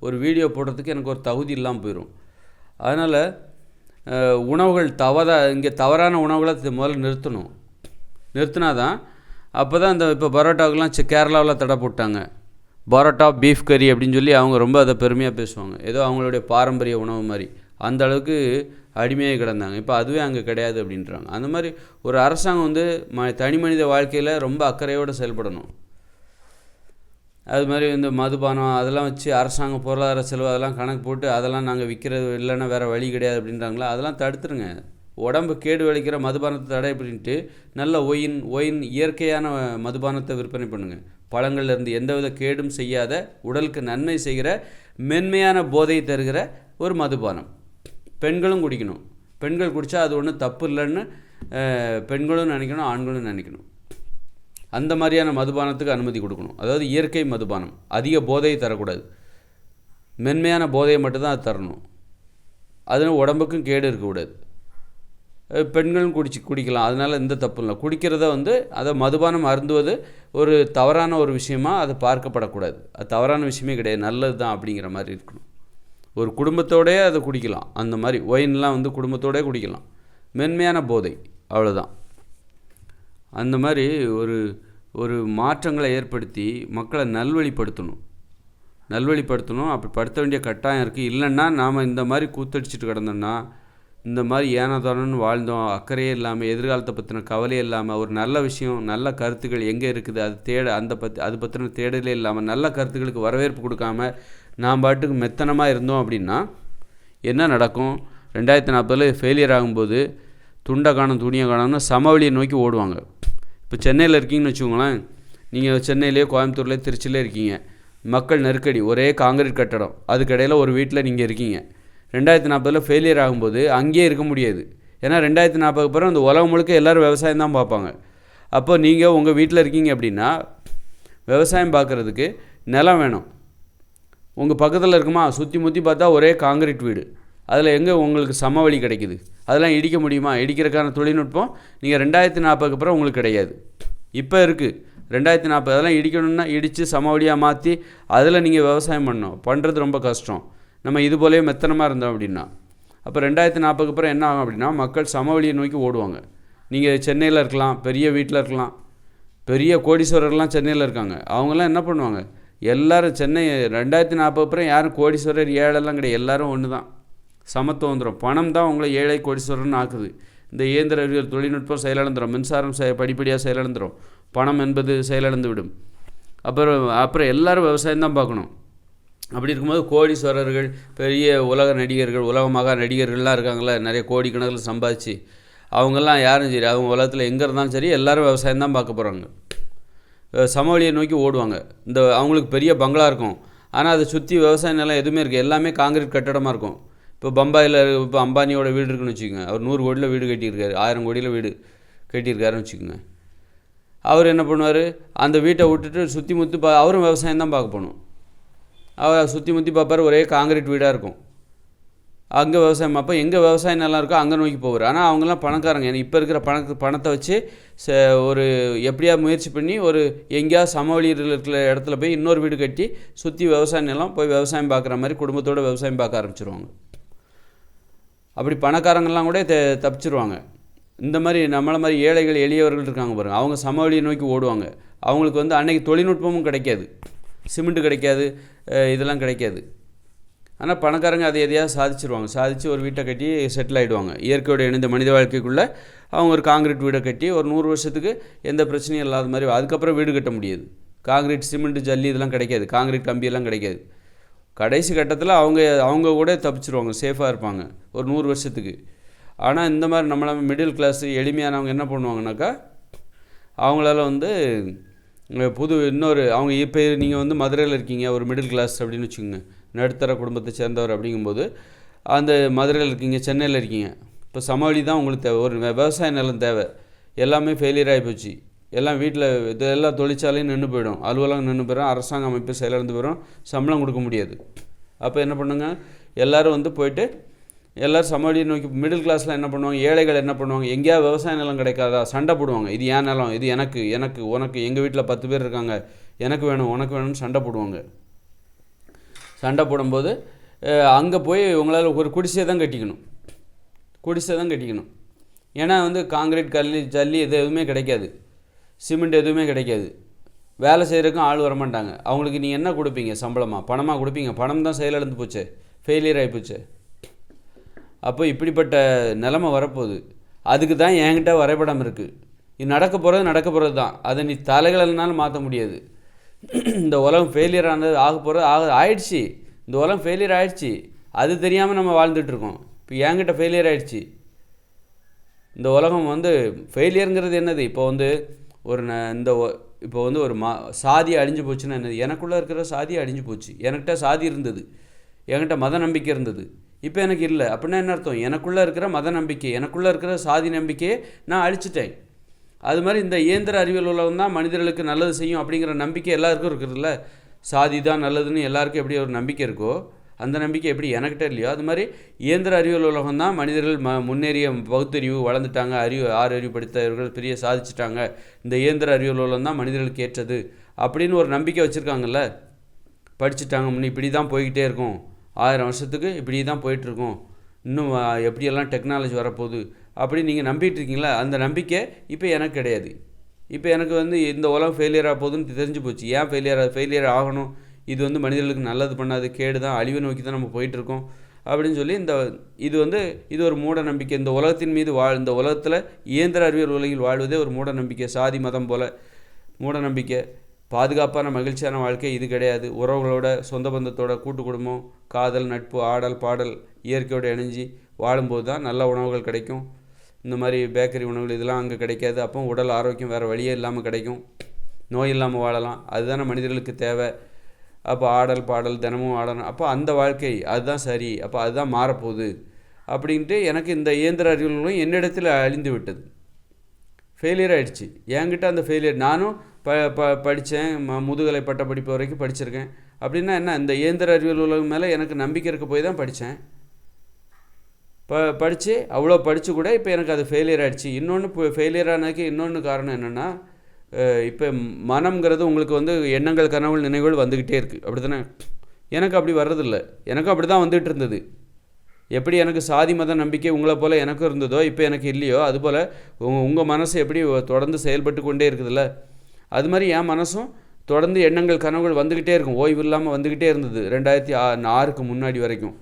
ஒரு வீடியோ போடுறதுக்கு எனக்கு ஒரு தகுதி இல்லாமல் போயிடும். அதனால் உணவுகள் இங்கே தவறான உணவுகளை முதல்ல நிறுத்தினா தான். அப்போ தான் இப்போ பரோட்டாவுக்கெலாம் கேரளாவில் தடை போட்டாங்க. பரோட்டா பீஃப் கறி அப்படின்னு சொல்லி அவங்க ரொம்ப அதை பெருமையாக பேசுவாங்க. ஏதோ அவங்களுடைய பாரம்பரிய உணவு மாதிரி. அந்த அளவுக்கு அடிமையாக கிடந்தாங்க. இப்போ அதுவே அங்கே கிடையாது அப்படின்றாங்க. அந்த மாதிரி ஒரு அரசாங்கம் வந்து தனி மனித வாழ்க்கையில் ரொம்ப அக்கறையோடு செயல்படணும். அது மாதிரி இந்த மதுபானம் அதெல்லாம் வச்சு அரசாங்கம் பொருளாதார செலவு அதெல்லாம் கணக்கு போட்டு அதெல்லாம் நாங்கள் விற்கிறது இல்லைன்னா வேறு வழி கிடையாது அப்படின்றாங்களா, அதெல்லாம் தடுத்துருங்க. உடம்பு கேடு விளைக்கிற மதுபானத்தை தடை அப்படின்ட்டு நல்ல ஒயின் இயற்கையான மதுபானத்தை விற்பனை பண்ணுங்கள். பழங்கள்லேருந்து எந்தவித கேடும் செய்யாத, உடலுக்கு நன்மை செய்கிற, மென்மையான போதை தருகிற ஒரு மதுபானம் பெண்களும் குடிக்கணும். பெண்கள் குடித்தா அது ஒன்றும் தப்பு இல்லைன்னு பெண்களும் நினைக்கணும், ஆண்களும் நினைக்கணும். அந்த மாதிரியான மதுபானத்துக்கு அனுமதி கொடுக்கணும். அதாவது இயற்கை மதுபானம், அதிக போதையை தரக்கூடாது, மென்மையான போதையை மட்டும்தான் அது தரணும். அது உடம்புக்கும் கேடு இருக்கக்கூடாது. பெண்களும் குடிக்கலாம், அதனால் எந்த தப்பு இல்லை. குடிக்கிறத வந்து அதை மதுபானம் அருந்துவது ஒரு தவறான ஒரு விஷயமாக அதை பார்க்கப்படக்கூடாது. அது தவறான விஷயமே கிடையாது, நல்லது தான் அப்படிங்கிற மாதிரி இருக்கணும். ஒரு குடும்பத்தோடே அதை குடிக்கலாம். அந்த மாதிரி ஒயின்லாம் வந்து குடும்பத்தோடே குடிக்கலாம். மென்மையான போதை, அவ்வளோதான். அந்த மாதிரி ஒரு மாற்றங்களை ஏற்படுத்தி மக்களை நல்வழிப்படுத்தணும். அப்படி படுத்த வேண்டிய கட்டாயம் இருக்குது. இல்லைன்னா நாம் இந்த மாதிரி கூத்தடிச்சிட்டு கிடந்தோம்னா, இந்த மாதிரி ஏனோதானோன்னு வாழ்ந்தோம், அக்கறையே இல்லாமல், எதிர்காலத்தை பற்றின கவலையே இல்லாமல், ஒரு நல்ல விஷயம், நல்ல கருத்துக்கள் எங்கே இருக்குது அது பற்றின தேடலே இல்லாமல், நல்ல கருத்துக்களுக்கு வரவேற்பு கொடுக்காம நாம் பாட்டுக்கு மெத்தனமாக இருந்தோம் அப்படின்னா என்ன நடக்கும்? 2040 ஃபெயிலியர் ஆகும்போது துண்டை காணும் துணியை காணும்னு சமவெளியை நோக்கி ஓடுவாங்க. இப்போ சென்னையில் இருக்கீங்கன்னு வச்சுக்கோங்களேன், நீங்கள் சென்னையிலேயோ கோயம்புத்தூர்லேயோ திருச்சியிலே இருக்கீங்க. மக்கள் நெருக்கடி, ஒரே காங்கிரீட் கட்டடம், அதுக்கிடையில் ஒரு வீட்டில் நீங்கள் இருக்கீங்க. 2040 ஃபெயிலியர் ஆகும்போது அங்கேயே இருக்க முடியாது. ஏன்னா 2040 அப்புறம் அந்த உலகம் முழுக்க எல்லோரும் விவசாயம் தான் பார்ப்பாங்க. அப்போ நீங்கள் உங்கள் வீட்டில் இருக்கீங்க அப்படின்னா விவசாயம் பார்க்குறதுக்கு நிலம் வேணும். உங்கள் பக்கத்தில் இருக்குமா, சுற்றி முற்றி பார்த்தா ஒரே காங்கிரீட் வீடு, அதில் எங்கே உங்களுக்கு சமவெளி கிடைக்குது? அதெல்லாம் இடிக்க முடியுமா? இடிக்கிறதுக்கான தொழில்நுட்பம் நீங்கள் 2040 அப்புறம் உங்களுக்கு கிடையாது. இப்போ இருக்குது 2040. அதெல்லாம் இடிக்கணும்னா இடித்து சமவெளியாக மாற்றி அதில் நீங்கள் விவசாயம் பண்ணுறது ரொம்ப கஷ்டம். நம்ம இது போலவே மெத்தனமாக இருந்தோம் அப்படின்னா அப்போ 2040 அப்புறம் என்ன ஆகும் அப்படின்னா மக்கள் சமவெளியை நோக்கி ஓடுவாங்க. நீங்கள் சென்னையில் இருக்கலாம், பெரிய வீட்டில் இருக்கலாம், பெரிய கோடீஸ்வரர்லாம் சென்னையில் இருக்காங்க. அவங்கெல்லாம் என்ன பண்ணுவாங்க? எல்லோரும் சென்னை 2040 அப்புறம் யாரும் கோடீஸ்வரர் ஏழைலாம் கிடையாது, எல்லோரும் ஒன்று தான், சமத்துவம் வந்துடும். பணம் தான் உங்களை ஏழை கோடீஸ்வரர்னு ஆக்குது. இந்த இயந்திர அறிவியல் தொழில்நுட்பம் செயலிழந்துடும், மின்சாரம் படிப்படியாக செயலிழந்துடும், பணம் என்பது செயலிழந்து விடும். அப்புறம் எல்லோரும் விவசாயம் தான் பார்க்கணும். அப்படி இருக்கும்போது கோடீஸ்வரர்கள், பெரிய உலக நடிகர்கள், உலகமாக நடிகர்கள்லாம் இருக்காங்களே, நிறைய கோடிக்கணக்கில் சம்பாதிச்சு, அவங்கெல்லாம் யாரும் சரி, அவங்க உலகத்தில் எங்கே இருந்தாலும் சரி எல்லோரும் விவசாயம் தான் பார்க்க போகிறாங்க. சமவெளியை நோக்கி ஓடுவாங்க. அவங்களுக்கு பெரிய பங்களா இருக்கும், ஆனால் அதை சுற்றி விவசாய நிலம் எதுவுமே இருக்குது, எல்லாமே காங்கிரீட் கட்டடமாக இருக்கும். இப்போ பம்பாயில் இப்போ அம்பானியோட வீடு இருக்குன்னு வச்சுக்கோங்க. அவர் 100 கோடியில் வீடு கட்டியிருக்காரு, 1000 கோடியில் வீடு கட்டியிருக்காருன்னு வச்சுக்கோங்க. அவர் என்ன பண்ணுவார்? அந்த வீட்டை விட்டுட்டு சுற்றி முற்றி அவரும் விவசாயம் தான் பார்க்க போகணும். அவர் சுற்றி முற்றி பார்ப்பார், ஒரே காங்கிரீட் வீடாக இருக்கும். அங்கே விவசாயம் பார்ப்போம், எங்கே விவசாயம் நல்லா இருக்கோ அங்கே நோக்கி போவார். ஆனால் அவங்கெல்லாம் பணக்காரங்க. ஏன்னா இப்போ இருக்கிற பணத்தை வச்சு ஒரு எப்படியா முயற்சி பண்ணி ஒரு எங்கேயாவது சமவெளியில் இருக்கிற இடத்துல போய் இன்னொரு வீடு கட்டி சுற்றி விவசாய நிலம் போய் விவசாயம் பார்க்குற மாதிரி குடும்பத்தோடு விவசாயம் பார்க்க ஆரம்பிச்சிருவாங்க. அப்படி பணக்காரங்கள்லாம் கூட தப்பிச்சிருவாங்க. இந்த மாதிரி நம்மளை மாதிரி ஏழைகள் எளியவர்கள் இருக்காங்க பாருங்கள், அவங்க சமவெளியை நோக்கி ஓடுவாங்க. அவங்களுக்கு அன்னைக்கு தொழில்நுட்பமும் கிடைக்காது, சிமெண்ட்டு கிடைக்காது, இதெல்லாம் கிடைக்காது. ஆனால் பணக்காரங்க அதை எதையாவது சாதிச்சிருவாங்க. சாதித்து ஒரு வீட்டை கட்டி செட்டில் ஆகிடுவாங்க. இயற்கையோடு இணைந்த மனித வாழ்க்கைக்குள்ளே அவங்க ஒரு காங்கிரீட் வீடை கட்டி ஒரு 100 வருஷத்துக்கு எந்த பிரச்சனையும் இல்லாத மாதிரி. அதுக்கப்புறம் வீடு கட்ட முடியாது. காங்கிரீட், சிமெண்ட்டு, ஜல்லி இதெல்லாம் கிடைக்காது, காங்கிரீட் கம்பியெல்லாம் கிடைக்காது. கடைசி கட்டத்தில் அவங்க கூட தப்பிச்சிருவாங்க, சேஃபாக இருப்பாங்க ஒரு 100 வருஷத்துக்கு. ஆனால் இந்த மாதிரி நம்மள மிடில் கிளாஸ் எளிமையானவங்க என்ன பண்ணுவாங்கனாக்கா, அவங்களால இன்னொரு அவங்க இப்போ நீங்கள் மதுரையில் இருக்கீங்க, ஒரு மிடில் கிளாஸ் அப்படின்னு வச்சுக்கோங்க, நடுத்தர குடும்பத்தை சேர்ந்தவர். அப்படிங்கும்போது அந்த மதுரையில் இருக்கீங்க, சென்னையில் இருக்கீங்க, இப்போ சமவெளி தான் உங்களுக்கு தேவை, ஒரு விவசாய நிலம் தேவை. எல்லாமே ஃபெயிலியர் ஆகி போச்சு. எல்லாம் வீட்டில் எல்லா தொழிற்சாலையும் நின்று போயிடும், அலுவலகம் நின்று போயிடும், அரசாங்க அமைப்பு செயலிழந்து போயிடும், சம்பளம் கொடுக்க முடியாது. அப்போ என்ன பண்ணுங்க, எல்லோரும் போயிட்டு எல்லோரும் சமவெளியை நோக்கி. மிடில் கிளாஸில் என்ன பண்ணுவாங்க, ஏழைகள் என்ன பண்ணுவாங்க, எங்கேயாவது விவசாய நிலம் கிடைக்காதா சண்டை போடுவாங்க. இது ஏன் நிலம், இது எனக்கு உனக்கு, எங்கள் வீட்டில் 10 பேர் இருக்காங்க, எனக்கு வேணும் உனக்கு வேணும்னு சண்டை போடுவாங்க. சண்டை போடும்போது அங்கே போய் உங்களால் ஒரு குடிசை தான் கட்டிக்கணும். ஏன்னா காங்கிரீட், ஜல்லி எதுவுமே கிடைக்காது, சிமெண்ட் எதுவுமே கிடைக்காது, வேலை செய்கிறதுக்கும் ஆள் வரமாட்டாங்க. அவங்களுக்கு நீங்கள் என்ன கொடுப்பீங்க? சம்பளமாக, பணமாக கொடுப்பீங்க? பணம் தான் செயலிழந்து போச்சு, ஃபெயிலியர் ஆகிப்போச்சு. அப்போ இப்படிப்பட்ட நிலைமை வரப்போகுது. அதுக்கு தான் என்கிட்ட வரைபடம் இருக்குது. இது நடக்க போகிறது தான், அதை நீ தலைகளனாலும் மாற்ற முடியாது. இந்த உலகம் ஃபெயிலியர் ஆயிடுச்சு. இந்த உலகம் ஃபெயிலியர் ஆகிடுச்சு, அது தெரியாமல் நம்ம வாழ்ந்துட்டுருக்கோம். இப்போ என்கிட்ட ஃபெயிலியர் ஆகிடுச்சு. இந்த உலகம் ஃபெயிலியருங்கிறது என்னது? இப்போ ஒரு சாதி அழிஞ்சு போச்சுன்னா என்னது? எனக்குள்ளே இருக்கிற சாதி அழிஞ்சு போச்சு. என்கிட்ட சாதி இருந்தது, என்கிட்ட மத நம்பிக்கை இருந்தது, இப்போ எனக்கு இல்லை. அப்படின்னா என்ன அர்த்தம்? எனக்குள்ளே இருக்கிற மத நம்பிக்கை, எனக்குள்ளே இருக்கிற சாதி நம்பிக்கையை நான் அழிச்சிட்டேன். அது மாதிரி இந்த இயந்திர அறிவியல் உலகம் தான் மனிதர்களுக்கு நல்லது செய்யும் அப்படிங்கிற நம்பிக்கை எல்லாருக்கும் இருக்குதுல்ல. சாதி தான் நல்லதுன்னு எல்லாருக்கும் எப்படி ஒரு நம்பிக்கை இருக்கோ, அந்த நம்பிக்கை எப்படி எனக்கிட்ட இல்லையோ, அது மாதிரி இயந்திர அறிவியல் உலகம் தான் மனிதர்கள் முன்னேறிய பகுத்தறிவு வளர்ந்துட்டாங்க, 6 அறிவு படித்தவர்கள் பெரிய சாதிச்சிட்டாங்க, இந்த இயந்திர அறிவியல் உலகம் தான் மனிதர்களுக்கு ஏற்றது அப்படின்னு ஒரு நம்பிக்கை வச்சுருக்காங்கல்ல. படிச்சுட்டாங்க, முன்னே இப்படி தான் போய்கிட்டே இருக்கும், 1000 வருஷத்துக்கு இப்படி தான் போயிட்டுருக்கோம், இன்னும் எப்படியெல்லாம் டெக்னாலஜி வரப்போகுது அப்படி நீங்கள் நம்பிட்டு இருக்கீங்களா? அந்த நம்பிக்கை இப்போ எனக்கு கிடையாது. இப்போ எனக்கு இந்த உலகம் ஃபெயிலியர் ஆக போகுதுன்னு தெரிஞ்சு போச்சு. ஏன் ஃபெயிலியர் ஆகணும்? இது மனிதர்களுக்கு நல்லது பண்ணாது, கேடு தான், அழிவை நோக்கி தான் நம்ம போயிட்டுருக்கோம் அப்படின்னு சொல்லி இது ஒரு மூட நம்பிக்கை. இந்த உலகத்தின் மீது இந்த உலகத்தில் இயந்திர அறிவியல் உலகில் வாழ்வதே ஒரு மூட நம்பிக்கை, சாதி மதம் போல் மூட நம்பிக்கை. பாதுகாப்பான மகிழ்ச்சியான வாழ்க்கை இது கிடையாது. உறவுகளோட, சொந்த பந்தத்தோட, கூட்டு குடும்பம், காதல், நட்பு, ஆடல், பாடல், இயற்கையோடு இணைஞ்சி வாழும்போது தான் நல்ல உணவுகள் கிடைக்கும். இந்த மாதிரி பேக்கரி உணவுகள் இதெல்லாம் அங்கே கிடைக்காது. அப்போ உடல் ஆரோக்கியம் வேறு வழியே இல்லாமல் கிடைக்கும், நோய் இல்லாமல் வாழலாம். அதுதானே மனிதர்களுக்கு தேவை. அப்போ ஆடல் பாடல் தினமும் ஆடணும், அப்போ அந்த வாழ்க்கை அதுதான் சரி, அப்போ அதுதான் மாறப்போகுது அப்படின்ட்டு எனக்கு இந்த இயந்திர அறிவியல்களும் என்னிடத்தில் அழிந்து விட்டது. ஃபெயிலியர் ஆகிடுச்சு என்கிட்ட அந்த ஃபெயிலியர். நானும் படித்தேன், முதுகலை பட்ட படிப்பு வரைக்கும் படிச்சிருக்கேன். அப்படின்னா என்ன, இந்த இயந்திர அறிவியல் உலகம் மேலே எனக்கு நம்பிக்கை இருக்க போய் தான் படித்தேன். படித்து அவ்வளோ படித்து கூட இப்போ எனக்கு அது ஃபெயிலியர் ஆகிடுச்சு. இன்னொன்று இப்போ ஃபெயிலியர் ஆனதுக்கு இன்னொன்று காரணம் என்னென்னா, இப்போ மனம்ங்கிறது உங்களுக்கு வந்து எண்ணங்கள் கனவுகள் நினைவுகள் வந்துக்கிட்டே இருக்குது, அப்படி தானே? எனக்கு அப்படி வர்றதில்லை. எனக்கும் அப்படி தான் வந்துகிட்டு இருந்தது. எப்படி எனக்கு சாதி மத நம்பிக்கை உங்களை போல் எனக்கும் இருந்ததோ இப்போ எனக்கு இல்லையோ, அதுபோல் உங்கள் மனசு எப்படி தொடர்ந்து செயல்பட்டு கொண்டே இருக்குதுல்ல, அது மாதிரி என் மனசும் தொடர்ந்து எண்ணங்கள் கனவுகள் வந்துக்கிட்டே இருக்கும், ஓய்வு இல்லாமல் வந்துக்கிட்டே இருந்தது. 2006க்கு முன்னாடி வரைக்கும்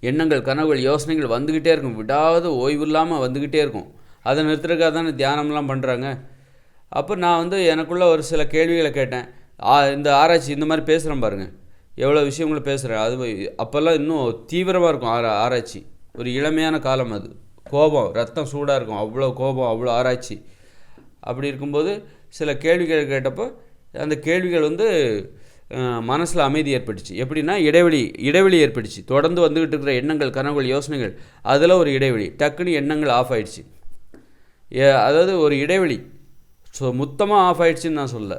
எண்ணங்கள் கனவுகள் யோசனைகள் வந்துக்கிட்டே இருக்கும், விடாத ஓய்வு இல்லாமல் வந்துக்கிட்டே இருக்கும். அதை நிறுத்துறதுக்காக தானே தியானம்லாம் பண்ணுறாங்க. அப்போ நான் வந்து எனக்குள்ள ஒரு சில கேள்விகளை கேட்டேன். இந்த ஆராய்ச்சி இந்த மாதிரி பேசுகிறேன் பாருங்கள், எவ்வளோ விஷயங்களை பேசுகிறேன். அது அப்போல்லாம் இன்னும் தீவிரமாக இருக்கும் ஆராய்ச்சி. ஒரு இளமையான காலம் அது, கோபம் ரத்தம் சூடாக இருக்கும், அவ்வளோ கோபம், அவ்வளோ ஆராய்ச்சி. அப்படி இருக்கும்போது சில கேள்விகள் கேட்டப்போ அந்த கேள்விகள் வந்து மனசில் அமைதி ஏற்பட்டுச்சு. எப்படின்னா இடைவெளி ஏற்பட்டுச்சு. தொடர்ந்து வந்துக்கிட்டு இருக்கிற எண்ணங்கள் கனவுகள் யோசனைகள், அதில் ஒரு இடைவெளி, டக்குன்னு எண்ணங்கள் ஆஃப் ஆகிடுச்சு. அதாவது ஒரு இடைவெளி, ஸோ மொத்தமாக ஆஃப் ஆகிடுச்சின்னு நான் சொல்ல,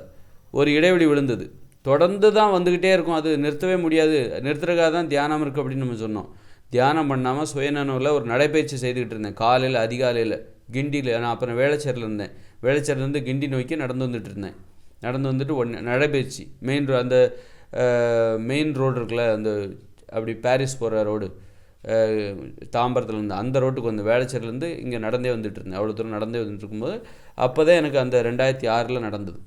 ஒரு இடைவெளி விழுந்தது. தொடர்ந்து தான் வந்துக்கிட்டே இருக்கும், அது நிறுத்தவே முடியாது. நிறுத்துறதுக்காக தான் தியானம் இருக்குது அப்படின்னு நம்ம சொன்னோம். தியானம் பண்ணாமல் சுயநனவில் ஒரு நடைப்பயிற்சி செய்துக்கிட்டு இருந்தேன். காலையில் அதிகாலையில் கிண்டியில், நான் அப்புறம் வேளச்சேரியில் இருந்தேன். வேளச்சேரிலேருந்து கிண்டி நோக்கி நடந்து வந்துட்டு இருந்தேன். நடந்து வந்துட்டு நடைப்பயிற்சி அந்த மெயின் ரோடு இருக்குல்ல, அந்த அப்படி பாரிஸ் போகிற ரோடு, தாம்பரத்துலேருந்து அந்த ரோட்டுக்கு வந்து வேளச்சேரிலேருந்து இங்கே நடந்தே வந்துட்டு இருந்தேன். அவ்வளோ தூரம் நடந்தே வந்துட்டு இருக்கும்போது அப்போ தான் எனக்கு அந்த 2006 நடந்தது.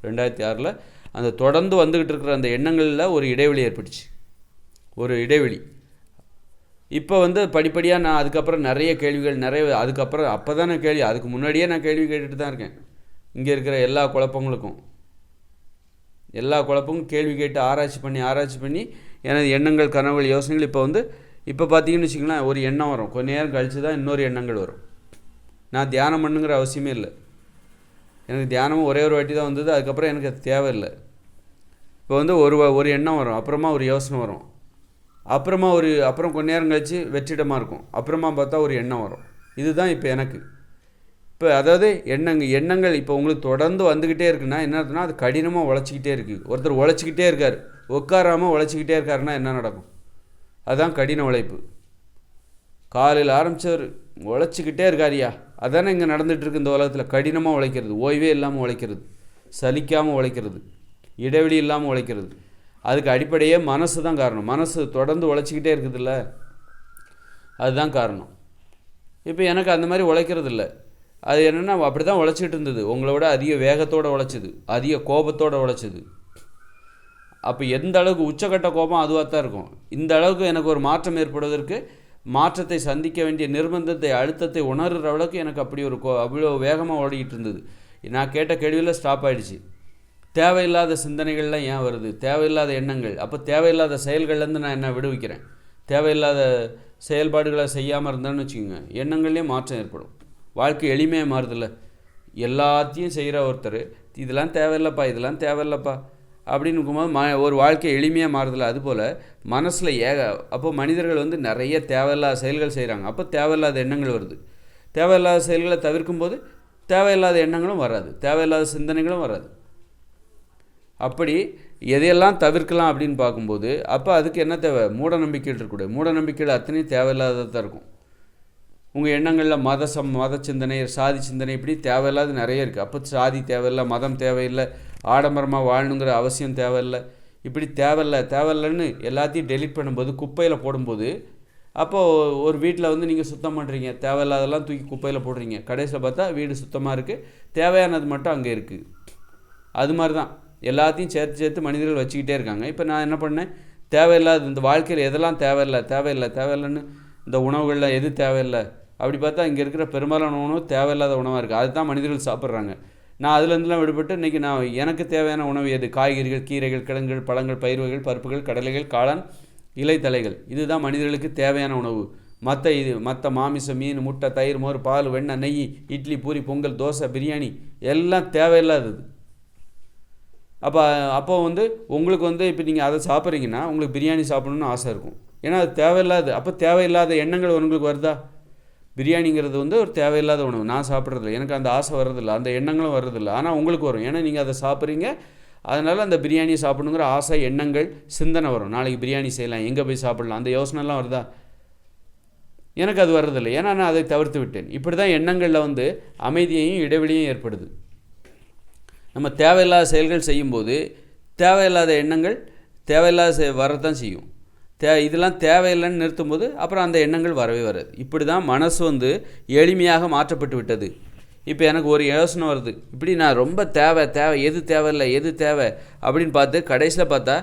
2006 அந்த தொடர்ந்து வந்துக்கிட்டு இருக்கிற அந்த எண்ணங்களில் ஒரு இடைவெளி ஏற்பட்டுச்சு, ஒரு இடைவெளி. இப்போ வந்து படிப்படியாக நான் அதுக்கப்புறம் நிறைய கேள்விகள் அதுக்கப்புறம் அப்போ தான் நான் அதுக்கு முன்னாடியே நான் கேள்வி கேட்டுட்டு தான் இருக்கேன். இங்கே இருக்கிற எல்லா குழப்பங்களும் கேள்வி கேட்டு ஆராய்ச்சி பண்ணி எனது எண்ணங்கள் கனவுகள் யோசனைகள் இப்போ பார்த்தீங்கன்னு வச்சிங்களேன், ஒரு எண்ணம் வரும், கொஞ்ச நேரம் கழித்து தான் இன்னொரு எண்ணங்கள் வரும். நான் தியானம் பண்ணுங்கிற அவசியமே இல்லை. எனக்கு தியானமும் ஒரே ஒரு வாட்டி தான் வந்தது, அதுக்கப்புறம் எனக்கு அது தேவையில்லை. இப்போ வந்து ஒரு எண்ணம் வரும், அப்புறமா ஒரு யோசனை வரும், அப்புறம் கொஞ்ச நேரம் கழித்து வெற்றிடமாக இருக்கும், அப்புறமா பார்த்தா ஒரு எண்ணம் வரும். இதுதான் இப்போ எனக்கு. இப்போ அதாவது எண்ணங்கள் இப்போ உங்களுக்கு தொடர்ந்து வந்துக்கிட்டே இருக்குன்னா என்ன அர்த்தம்னா, அது கடினமாக உழைச்சிக்கிட்டே இருக்குது. ஒருத்தர் உழைச்சிக்கிட்டே இருக்கார், உட்காராமல் உழைச்சிக்கிட்டே இருக்காருன்னா என்ன நடக்கும்? அதுதான் கடின உழைப்பு. காலையில் ஆரம்பித்தவர் உழைச்சிக்கிட்டே இருக்காரியா, அதானே இங்கே நடந்துகிட்ருக்கு இந்த உலகத்தில். கடினமாக உழைக்கிறது, ஓய்வே இல்லாமல் உழைக்கிறது, சலிக்காமல் உழைக்கிறது, இடைவெளி இல்லாமல் உழைக்கிறது. அதுக்கு அடிப்படையே மனசு தான் காரணம். மனசு தொடர்ந்து உழைச்சிக்கிட்டே இருக்குதுல்ல, அதுதான் காரணம். இப்போ எனக்கு அந்த மாதிரி உழைக்கிறது இல்லை. அது என்னென்னா அப்படி தான் உழைச்சிட்டு இருந்தது. உங்களை விட அதிக வேகத்தோடு உழைச்சிது, அதிக கோபத்தோடு உழைச்சிது. அப்போ எந்த அளவுக்கு உச்சக்கட்ட கோபம் அதுவாக தான் இருக்கும். இந்த அளவுக்கு எனக்கு ஒரு மாற்றம் ஏற்படுவதற்கு, மாற்றத்தை சந்திக்க வேண்டிய நிர்பந்தத்தை அழுத்தத்தை உணர்கிற அளவுக்கு எனக்கு அப்படி அவ்வளோ வேகமாக ஓடிக்கிட்டு இருந்தது. நான் கேட்ட கேள்வியில் ஸ்டாப் ஆகிடுச்சு. தேவையில்லாத சிந்தனைகள்லாம் ஏன் வருது, தேவையில்லாத எண்ணங்கள். அப்போ தேவையில்லாத செயல்கள்லேருந்து நான் என்ன விடுவிக்கிறேன்? தேவையில்லாத செயல்பாடுகளை செய்யாமல் இருந்தேன்னு வச்சுக்கோங்க, எண்ணங்கள்லேயே மாற்றம் ஏற்படும். வாழ்க்கை எளிமையாக மாறுதில்ல. எல்லாத்தையும் செய்கிற ஒருத்தர் இதெல்லாம் தேவையில்லைப்பா அப்படின்னு இருக்கும்போது ஒரு வாழ்க்கை எளிமையாக மாறுதில்ல. அதுபோல் மனசில் அப்போது மனிதர்கள் வந்து நிறைய தேவையில்லாத செயல்கள் செய்கிறாங்க. அப்போ தேவையில்லாத எண்ணங்கள் வருது. தேவையில்லாத செயல்களை தவிர்க்கும்போது தேவையில்லாத எண்ணங்களும் வராது, தேவையில்லாத சிந்தனைகளும் வராது. அப்படி எதையெல்லாம் தவிர்க்கலாம் அப்படின்னு பார்க்கும்போது அப்போ அதுக்கு என்ன தேவை? மூட நம்பிக்கைகள் இருக்கக்கூடாது. மூட நம்பிக்கைகள் அத்தனையும் தேவையில்லாததாக தான் இருக்கும். உங்கள் எண்ணங்களில் மத சிந்தனை, சாதி சிந்தனை, இப்படி தேவையில்லாத நிறைய இருக்குது. அப்போ சாதி தேவையில்லை, மதம் தேவையில்லை, ஆடம்பரமாக வாழணுங்கிற அவசியம் தேவையில்லை, இப்படி தேவையில்லைன்னு எல்லாத்தையும் டெலீட் பண்ணும்போது, குப்பையில் போடும்போது, அப்போது ஒரு வீட்டில் வந்து நீங்கள் சுத்தம் பண்ணுறீங்க, தேவையில்லாதெல்லாம் தூக்கி குப்பையில் போடுறீங்க. கடைசியில் பார்த்தா வீடு சுத்தமாக இருக்குது, தேவையானது மட்டும் அங்கே இருக்குது. அது மாதிரி தான் எல்லாத்தையும் சேர்த்து மனிதர்கள் வச்சுக்கிட்டே இருக்காங்க. இப்போ நான் என்ன பண்ணேன், தேவையில்லாத இந்த வாழ்க்கையில் எதெல்லாம் தேவையில்லைன்னு இந்த உணவுகளில் எது தேவையில்லை அப்படி பார்த்தா இங்கே இருக்கிற பெரும்பாலான உணவு தேவையில்லாத உணவாக இருக்குது. அதுதான் மனிதர்கள் சாப்பிட்றாங்க. நான் அதுலேருந்துலாம் விடுபட்டு இன்றைக்கி எனக்கு தேவையான உணவு எது? காய்கறிகள், கீரைகள், கிழங்குகள், பழங்கள், பயிர் வகைகள், பருப்புகள், கடலைகள், காளான், இலைத்தலைகள். இதுதான் மனிதர்களுக்கு தேவையான உணவு. மற்ற மாமிசம், மீன், முட்டை, தயிர், மோர், பால், வெண்ணெய், நெய், இட்லி, பூரி, பொங்கல், தோசை, பிரியாணி எல்லாம் தேவையில்லாதது. அப்போ அப்போ வந்து உங்களுக்கு வந்து இப்போ நீங்கள் அதை சாப்பிட்றீங்கன்னா உங்களுக்கு பிரியாணி சாப்பிடணுன்னு ஆசை இருக்கும். ஏன்னா அது தேவையில்லாத அப்போ தேவையில்லாத எண்ணங்கள் உங்களுக்கு வருதா? பிரியாணிங்கிறது வந்து ஒரு தேவையில்லாத உணவு. நான் சாப்பிட்றதில்ல, எனக்கு அந்த ஆசை வர்றதில்ல, அந்த எண்ணங்களும் வர்றதில்ல. ஆனால் உங்களுக்கு வரும். ஏன்னா நீங்கள் அதை சாப்பிட்றீங்க, அதனால் அந்த பிரியாணியை சாப்பிடணுங்கிற ஆசை, எண்ணங்கள், சிந்தனை வரும். நாளைக்கு பிரியாணி செய்யலாம், எங்கே போய் சாப்பிடலாம், அந்த யோசனைலாம் வருதா? எனக்கு அது வர்றதில்லை. ஏன்னா நான் அதை தவிர்த்து விட்டேன். இப்படி தான் எண்ணங்களில் வந்து அமைதியையும் இடைவெளியும் ஏற்படுது. நம்ம தேவையில்லாத செயல்கள் செய்யும்போது தேவையில்லாத எண்ணங்கள் தேவையில்லாத வரத்தான் செய்யும். இதெல்லாம் தேவையில்லைன்னு நிறுத்தும்போது அப்புறம் அந்த எண்ணங்கள் வரவே வராது. இப்படி தான் மனசு வந்து எளிமையாக மாற்றப்பட்டு விட்டது. இப்போ எனக்கு ஒரு யோசனை வருது, இப்படி நான் ரொம்ப தேவை எது தேவையில்லை எது தேவை அப்படின்னு பார்த்து கடைசியில் பார்த்தா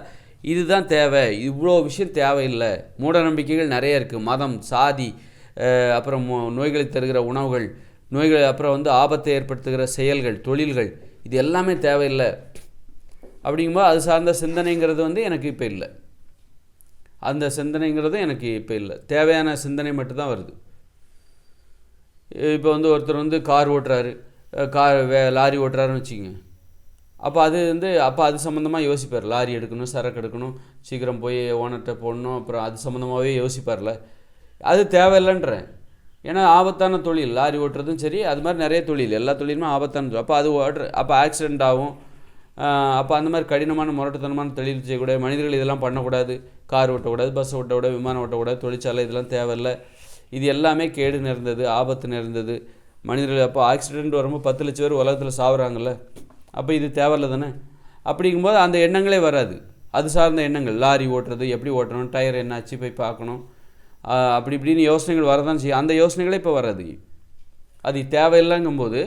இதுதான் தேவை, இவ்வளோ விஷயம் தேவையில்லை. மூட நம்பிக்கைகள் நிறைய இருக்குது. மதம், சாதி, அப்புறம் நோய்களை தருகிற உணவுகள், நோய்கள், அப்புறம் வந்து ஆபத்தை ஏற்படுத்துகிற செயல்கள், தொழில்கள், இது எல்லாமே தேவையில்லை. அப்படிங்கும்போது அது சார்ந்த சிந்தனைங்கிறது வந்து எனக்கு இப்போ இல்லை. அந்த சிந்தனைங்கிறது எனக்கு இப்போ இல்லை. தேவையான சிந்தனை மட்டும்தான் வருது. இப்போ வந்து ஒருத்தர் வந்து கார் ஓட்டுறாரு, லாரி ஓட்டுறாருன்னு வச்சுக்கோங்க. அப்போ அது சம்மந்தமாக யோசிப்பார். லாரி எடுக்கணும், சரக்கு எடுக்கணும், சீக்கிரம் போய் ஓனர்கிட்ட போடணும், அப்புறம் அது சம்மந்தமாகவே யோசிப்பார்ல. அது தேவையில்லைன்றேன். ஏன்னா ஆபத்தான தொழில் லாரி ஓட்டுறதும் சரி, அது மாதிரி நிறைய தொழில், எல்லா தொழிலுமே ஆபத்தான தொழில். அப்போ அது அப்போ ஆக்சிடெண்ட் ஆகும். அப்போ அந்த மாதிரி கடினமான முரட்டுத்தனமான தொழில் செய்யக்கூடாது. மனிதர்கள் இதெல்லாம் பண்ணக்கூடாது. கார் ஓட்டக்கூடாது, பஸ் ஓட்டக்கூடாது, விமானம் ஓட்டக்கூடாது, தொழிற்சாலை, இதெல்லாம் தேவையில்லை. இது எல்லாமே கேடு நிறைந்தது, ஆபத்து நிறைந்தது. மனிதர்கள் அப்போ ஆக்சிடெண்ட் வரும்போது 10 லட்சம் பேர் உலகத்தில் சாகுறாங்கல்ல. அப்போ இது தேவையில்லை தானே. அப்படிங்கும்போது அந்த எண்ணங்களே வராது. அது சார்ந்த எண்ணங்கள், லாரி ஓட்டுறது, எப்படி ஓட்டணும், டயர் என்னாச்சு போய் பார்க்கணும், அப்படி இப்படின்னு யோசனைகள் வரதான் செய்யும். அந்த யோசனைகளே இப்போ வராது. அது தேவையில்லைங்கும்போது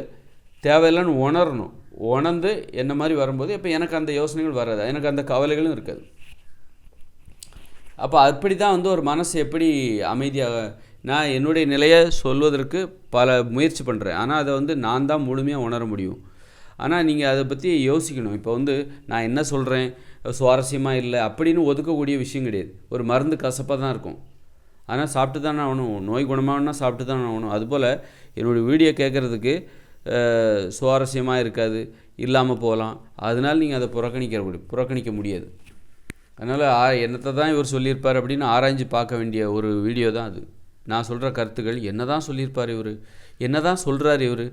தேவையில்லைன்னு உணரணும். உணர்ந்து என்ன மாதிரி வரும்போது இப்போ எனக்கு அந்த யோசனைகள் வராது, எனக்கு அந்த கவலைகளும் இருக்காது. அப்போ அப்படி தான் வந்து ஒரு மனசு எப்படி அமைதியாக, நான் என்னுடைய நிலையை சொல்வதற்கு பல முயற்சி பண்ணுறேன். ஆனால் அதை வந்து நான் தான் முழுமையாக உணர முடியும். ஆனால் நீங்கள் அதை பற்றி யோசிக்கணும். இப்போ வந்து நான் என்ன சொல்கிறேன் சுவாரஸ்யமாக இல்லை அப்படின்னு ஒதுக்கக்கூடிய விஷயம் கிடையாது. ஒரு மருந்து கசப்பாக தான் இருக்கும், ஆனால் சாப்பிட்டு தானே ஆகணும். நோய் குணமாகனா சாப்பிட்டு தானே ஆகணும். அதுபோல் என்னுடைய வீடியோ கேட்குறதுக்கு சுவாரஸ்யமாக இருக்காது, இல்லாமல் போகலாம். அதனால் நீங்கள் அதை புறக்கணிக்க முடியாது. அதனால் என்னத்தை தான் இவர் சொல்லியிருப்பார் அப்படின்னு ஆராய்ஞ்சு பார்க்க வேண்டிய ஒரு வீடியோ தான் அது. நான் சொல்கிற கருத்துக்கள் என்ன தான் சொல்லியிருப்பார் இவர், என்ன தான் சொல்கிறார் இவர்,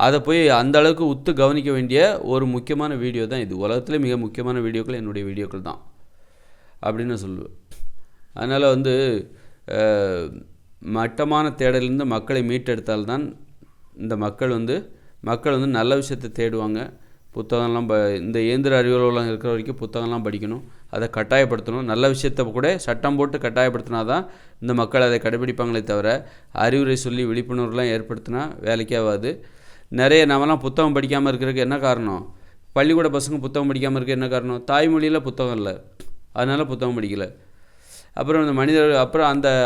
அதை போய் அந்த அளவுக்கு உத்து கவனிக்க வேண்டிய ஒரு முக்கியமான வீடியோ தான் இது. உலகத்தில் மிக முக்கியமான வீடியோக்கள் என்னுடைய வீடியோக்கள் தான் அப்படின்னு நான் சொல்லுவேன். அதனால் வந்து மட்டமான தேடலிருந்து மக்களை மீட்டெடுத்தால்தான் இந்த மக்கள் வந்து நல்ல விஷயத்தை தேடுவாங்க. புத்தகம்லாம் இந்த இயந்திர அறிவியலாம் இருக்கிற வரைக்கும் புத்தகம்லாம் படிக்கணும், அதை கட்டாயப்படுத்தணும். நல்ல விஷயத்தை கூட சட்டம் போட்டு கட்டாயப்படுத்தினா தான் இந்த மக்கள் அதை கடைபிடிப்பாங்களே தவிர அறிவுரை சொல்லி விழிப்புணர்வுலாம் ஏற்படுத்தினா வேலைக்கே ஆகாது. நிறைய நம்மலாம் புத்தகம் படிக்காமல் இருக்கிறதுக்கு என்ன காரணம்? பள்ளிக்கூட பசங்க புத்தகம் படிக்காமல் இருக்க என்ன காரணம்? தாய்மொழியில் புத்தகம் இல்லை, அதனால் புத்தகம் படிக்கலை. அப்புறம் இந்த மனிதர்கள்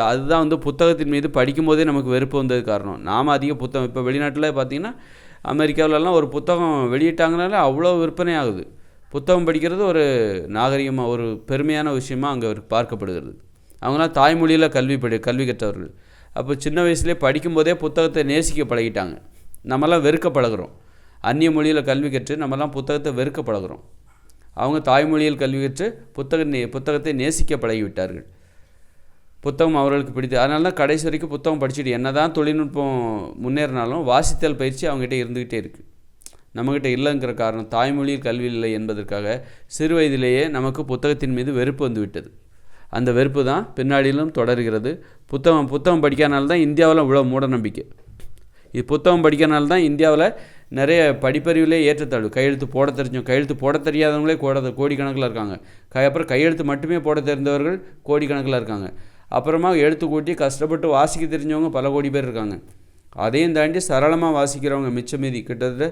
அதுதான் வந்து புத்தகத்தின் மீது படிக்கும்போதே நமக்கு வெறுப்பு வந்தது காரணம். நாம் அதிக புத்தகம் இப்போ வெளிநாட்டில் பார்த்திங்கன்னா அமெரிக்காவிலலாம் ஒரு புத்தகம் வெளியிட்டாங்கனால அவ்வளோ விற்பனை ஆகுது. புத்தகம் படிக்கிறது ஒரு நாகரிகமாக, ஒரு பெருமையான விஷயமாக அங்கே பார்க்கப்படுகிறது. அவங்களாம் தாய்மொழியில் கல்வி கற்றவர்கள். அப்போ சின்ன வயசுலேயே படிக்கும்போதே புத்தகத்தை நேசிக்க பழகிட்டாங்க. நம்மலாம் வெறுக்க பழகிறோம். அந்நிய மொழியில் கல்வி கற்று நம்மலாம் புத்தகத்தை வெறுக்க பழகிறோம். அவங்க தாய்மொழியில் கல்வி கற்று புத்தகத்தை நேசிக்க பழகிவிட்டார்கள். புத்தகம் அவர்களுக்கு பிடித்து, அதனால தான் கடைசி வரைக்கும் புத்தகம் படிச்சுட்டு என்ன தான் தொழில்நுட்பம் முன்னேறினாலும் வாசித்தல் பயிற்சி அவங்ககிட்ட இருந்துக்கிட்டே இருக்குது. நம்மக்கிட்ட இல்லைங்கிற காரணம் தாய்மொழியில் கல்வி இல்லை என்பதற்காக சிறு வயதிலேயே நமக்கு புத்தகத்தின் மீது வெறுப்பு வந்து விட்டது. அந்த வெறுப்பு தான் பின்னாடியிலும் தொடர்கிறது. புத்தகம் படிக்காதனால்தான் இந்தியாவில் இவ்வளோ மூட நம்பிக்கை. இது புத்தகம் படிக்கிறனால தான் இந்தியாவில் நிறைய படிப்பறிவிலே ஏற்றத்தாழ்வு. கையெழுத்து போட தெரியாதவங்களே கோடிக்கணக்கில் இருக்காங்க. அப்புறம் கையெழுத்து மட்டுமே போட தெரிந்தவர்கள் கோடிக்கணக்கில் இருக்காங்க. அப்புறமா எழுத்து கூட்டி கஷ்டப்பட்டு வாசிக்க தெரிஞ்சவங்க பல கோடி பேர் இருக்காங்க. அதையும் தாண்டி சரளமாக வாசிக்கிறவங்க மிச்சம் மீதி கிட்டத்தட்ட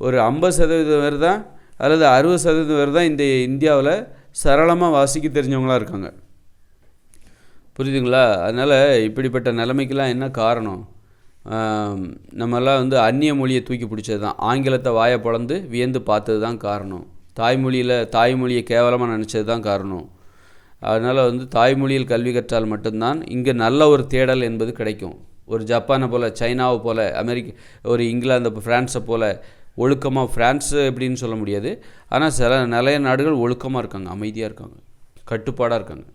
ஒரு 50% பேர் தான் அல்லது 60% பேர் தான் இந்த இந்தியாவில் சரளமாக வாசிக்க தெரிஞ்சவங்களாக இருக்காங்க. புரியுதுங்களா? அதனால் இப்படிப்பட்ட நிலைமைக்கெல்லாம் என்ன காரணம்? நம்மெல்லாம் வந்து அந்நிய மொழியை தூக்கி பிடிச்சது தான். ஆங்கிலத்தை வாயை பொளந்து வியந்து பார்த்தது தான் காரணம். தாய்மொழியை கேவலமாக நினச்சது தான் காரணம். அதனால் வந்து தாய்மொழியில் கல்வி கற்றால் மட்டும்தான் இங்கே நல்ல ஒரு தேடல் என்பது கிடைக்கும். ஒரு ஜப்பானை போல், சைனாவை போல், ஒரு இங்கிலாந்து, ஃப்ரான்ஸை போல் ஒழுக்கமாக. ஃப்ரான்ஸ் எப்படின்னு சொல்ல முடியாது, ஆனால் சில நிறைய நாடுகள் ஒழுக்கமாக இருக்காங்க, அமைதியாக இருக்காங்க, கட்டுப்பாடாக இருக்காங்க.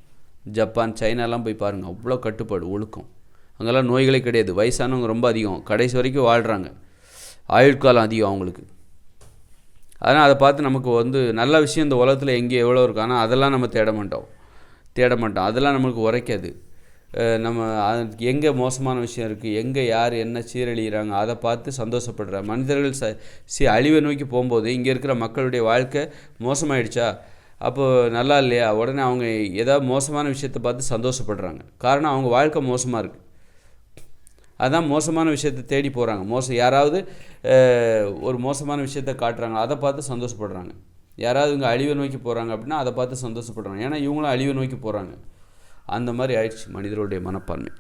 ஜப்பான், சைனாலாம் போய் பாருங்கள், அவ்வளோ கட்டுப்பாடு, ஒழுக்கம். அங்கெல்லாம் நோய்களே கிடையாது, வயசானவங்க ரொம்ப அதிகம், கடைசி வரைக்கும் வாழ்கிறாங்க, ஆயுட்காலம் அதிகம் அவங்களுக்கு. அதனால் அதை பார்த்து நமக்கு நல்ல விஷயம் இந்த உலகத்தில் எங்கே எவ்வளோ இருக்கும், ஆனால் அதெல்லாம் நம்ம தேட மாட்டோம், அதெல்லாம் நம்மளுக்கு உரைக்காது. நம்ம எங்கே மோசமான விஷயம் இருக்குது, எங்கே யார் என்ன சீரழிகிறாங்க அதை பார்த்து சந்தோஷப்படுற மனிதர்கள் அழிவை நோக்கி போகும்போது இங்கே இருக்கிற மக்களுடைய வாழ்க்கை மோசமாயிடுச்சா, அப்போது நல்லா இல்லையா, உடனே அவங்க ஏதாவது மோசமான விஷயத்தை பார்த்து சந்தோஷப்படுறாங்க. காரணம் அவங்க வாழ்க்கை மோசமாக இருக்குது, அதான் மோசமான விஷயத்தை தேடி போகிறாங்க. யாராவது ஒரு மோசமான விஷயத்தை காட்டுறாங்க, அதை பார்த்து சந்தோஷப்படுறாங்க. யாராவது இவங்க அழிவை நோக்கி போகிறாங்க அப்படின்னா அதை பார்த்து சந்தோஷப்படுறாங்க, ஏன்னா இவங்களும் அழிவை நோக்கி போகிறாங்க. அந்த மாதிரி ஆயிடுச்சு மனிதருடைய மனப்பான்மை.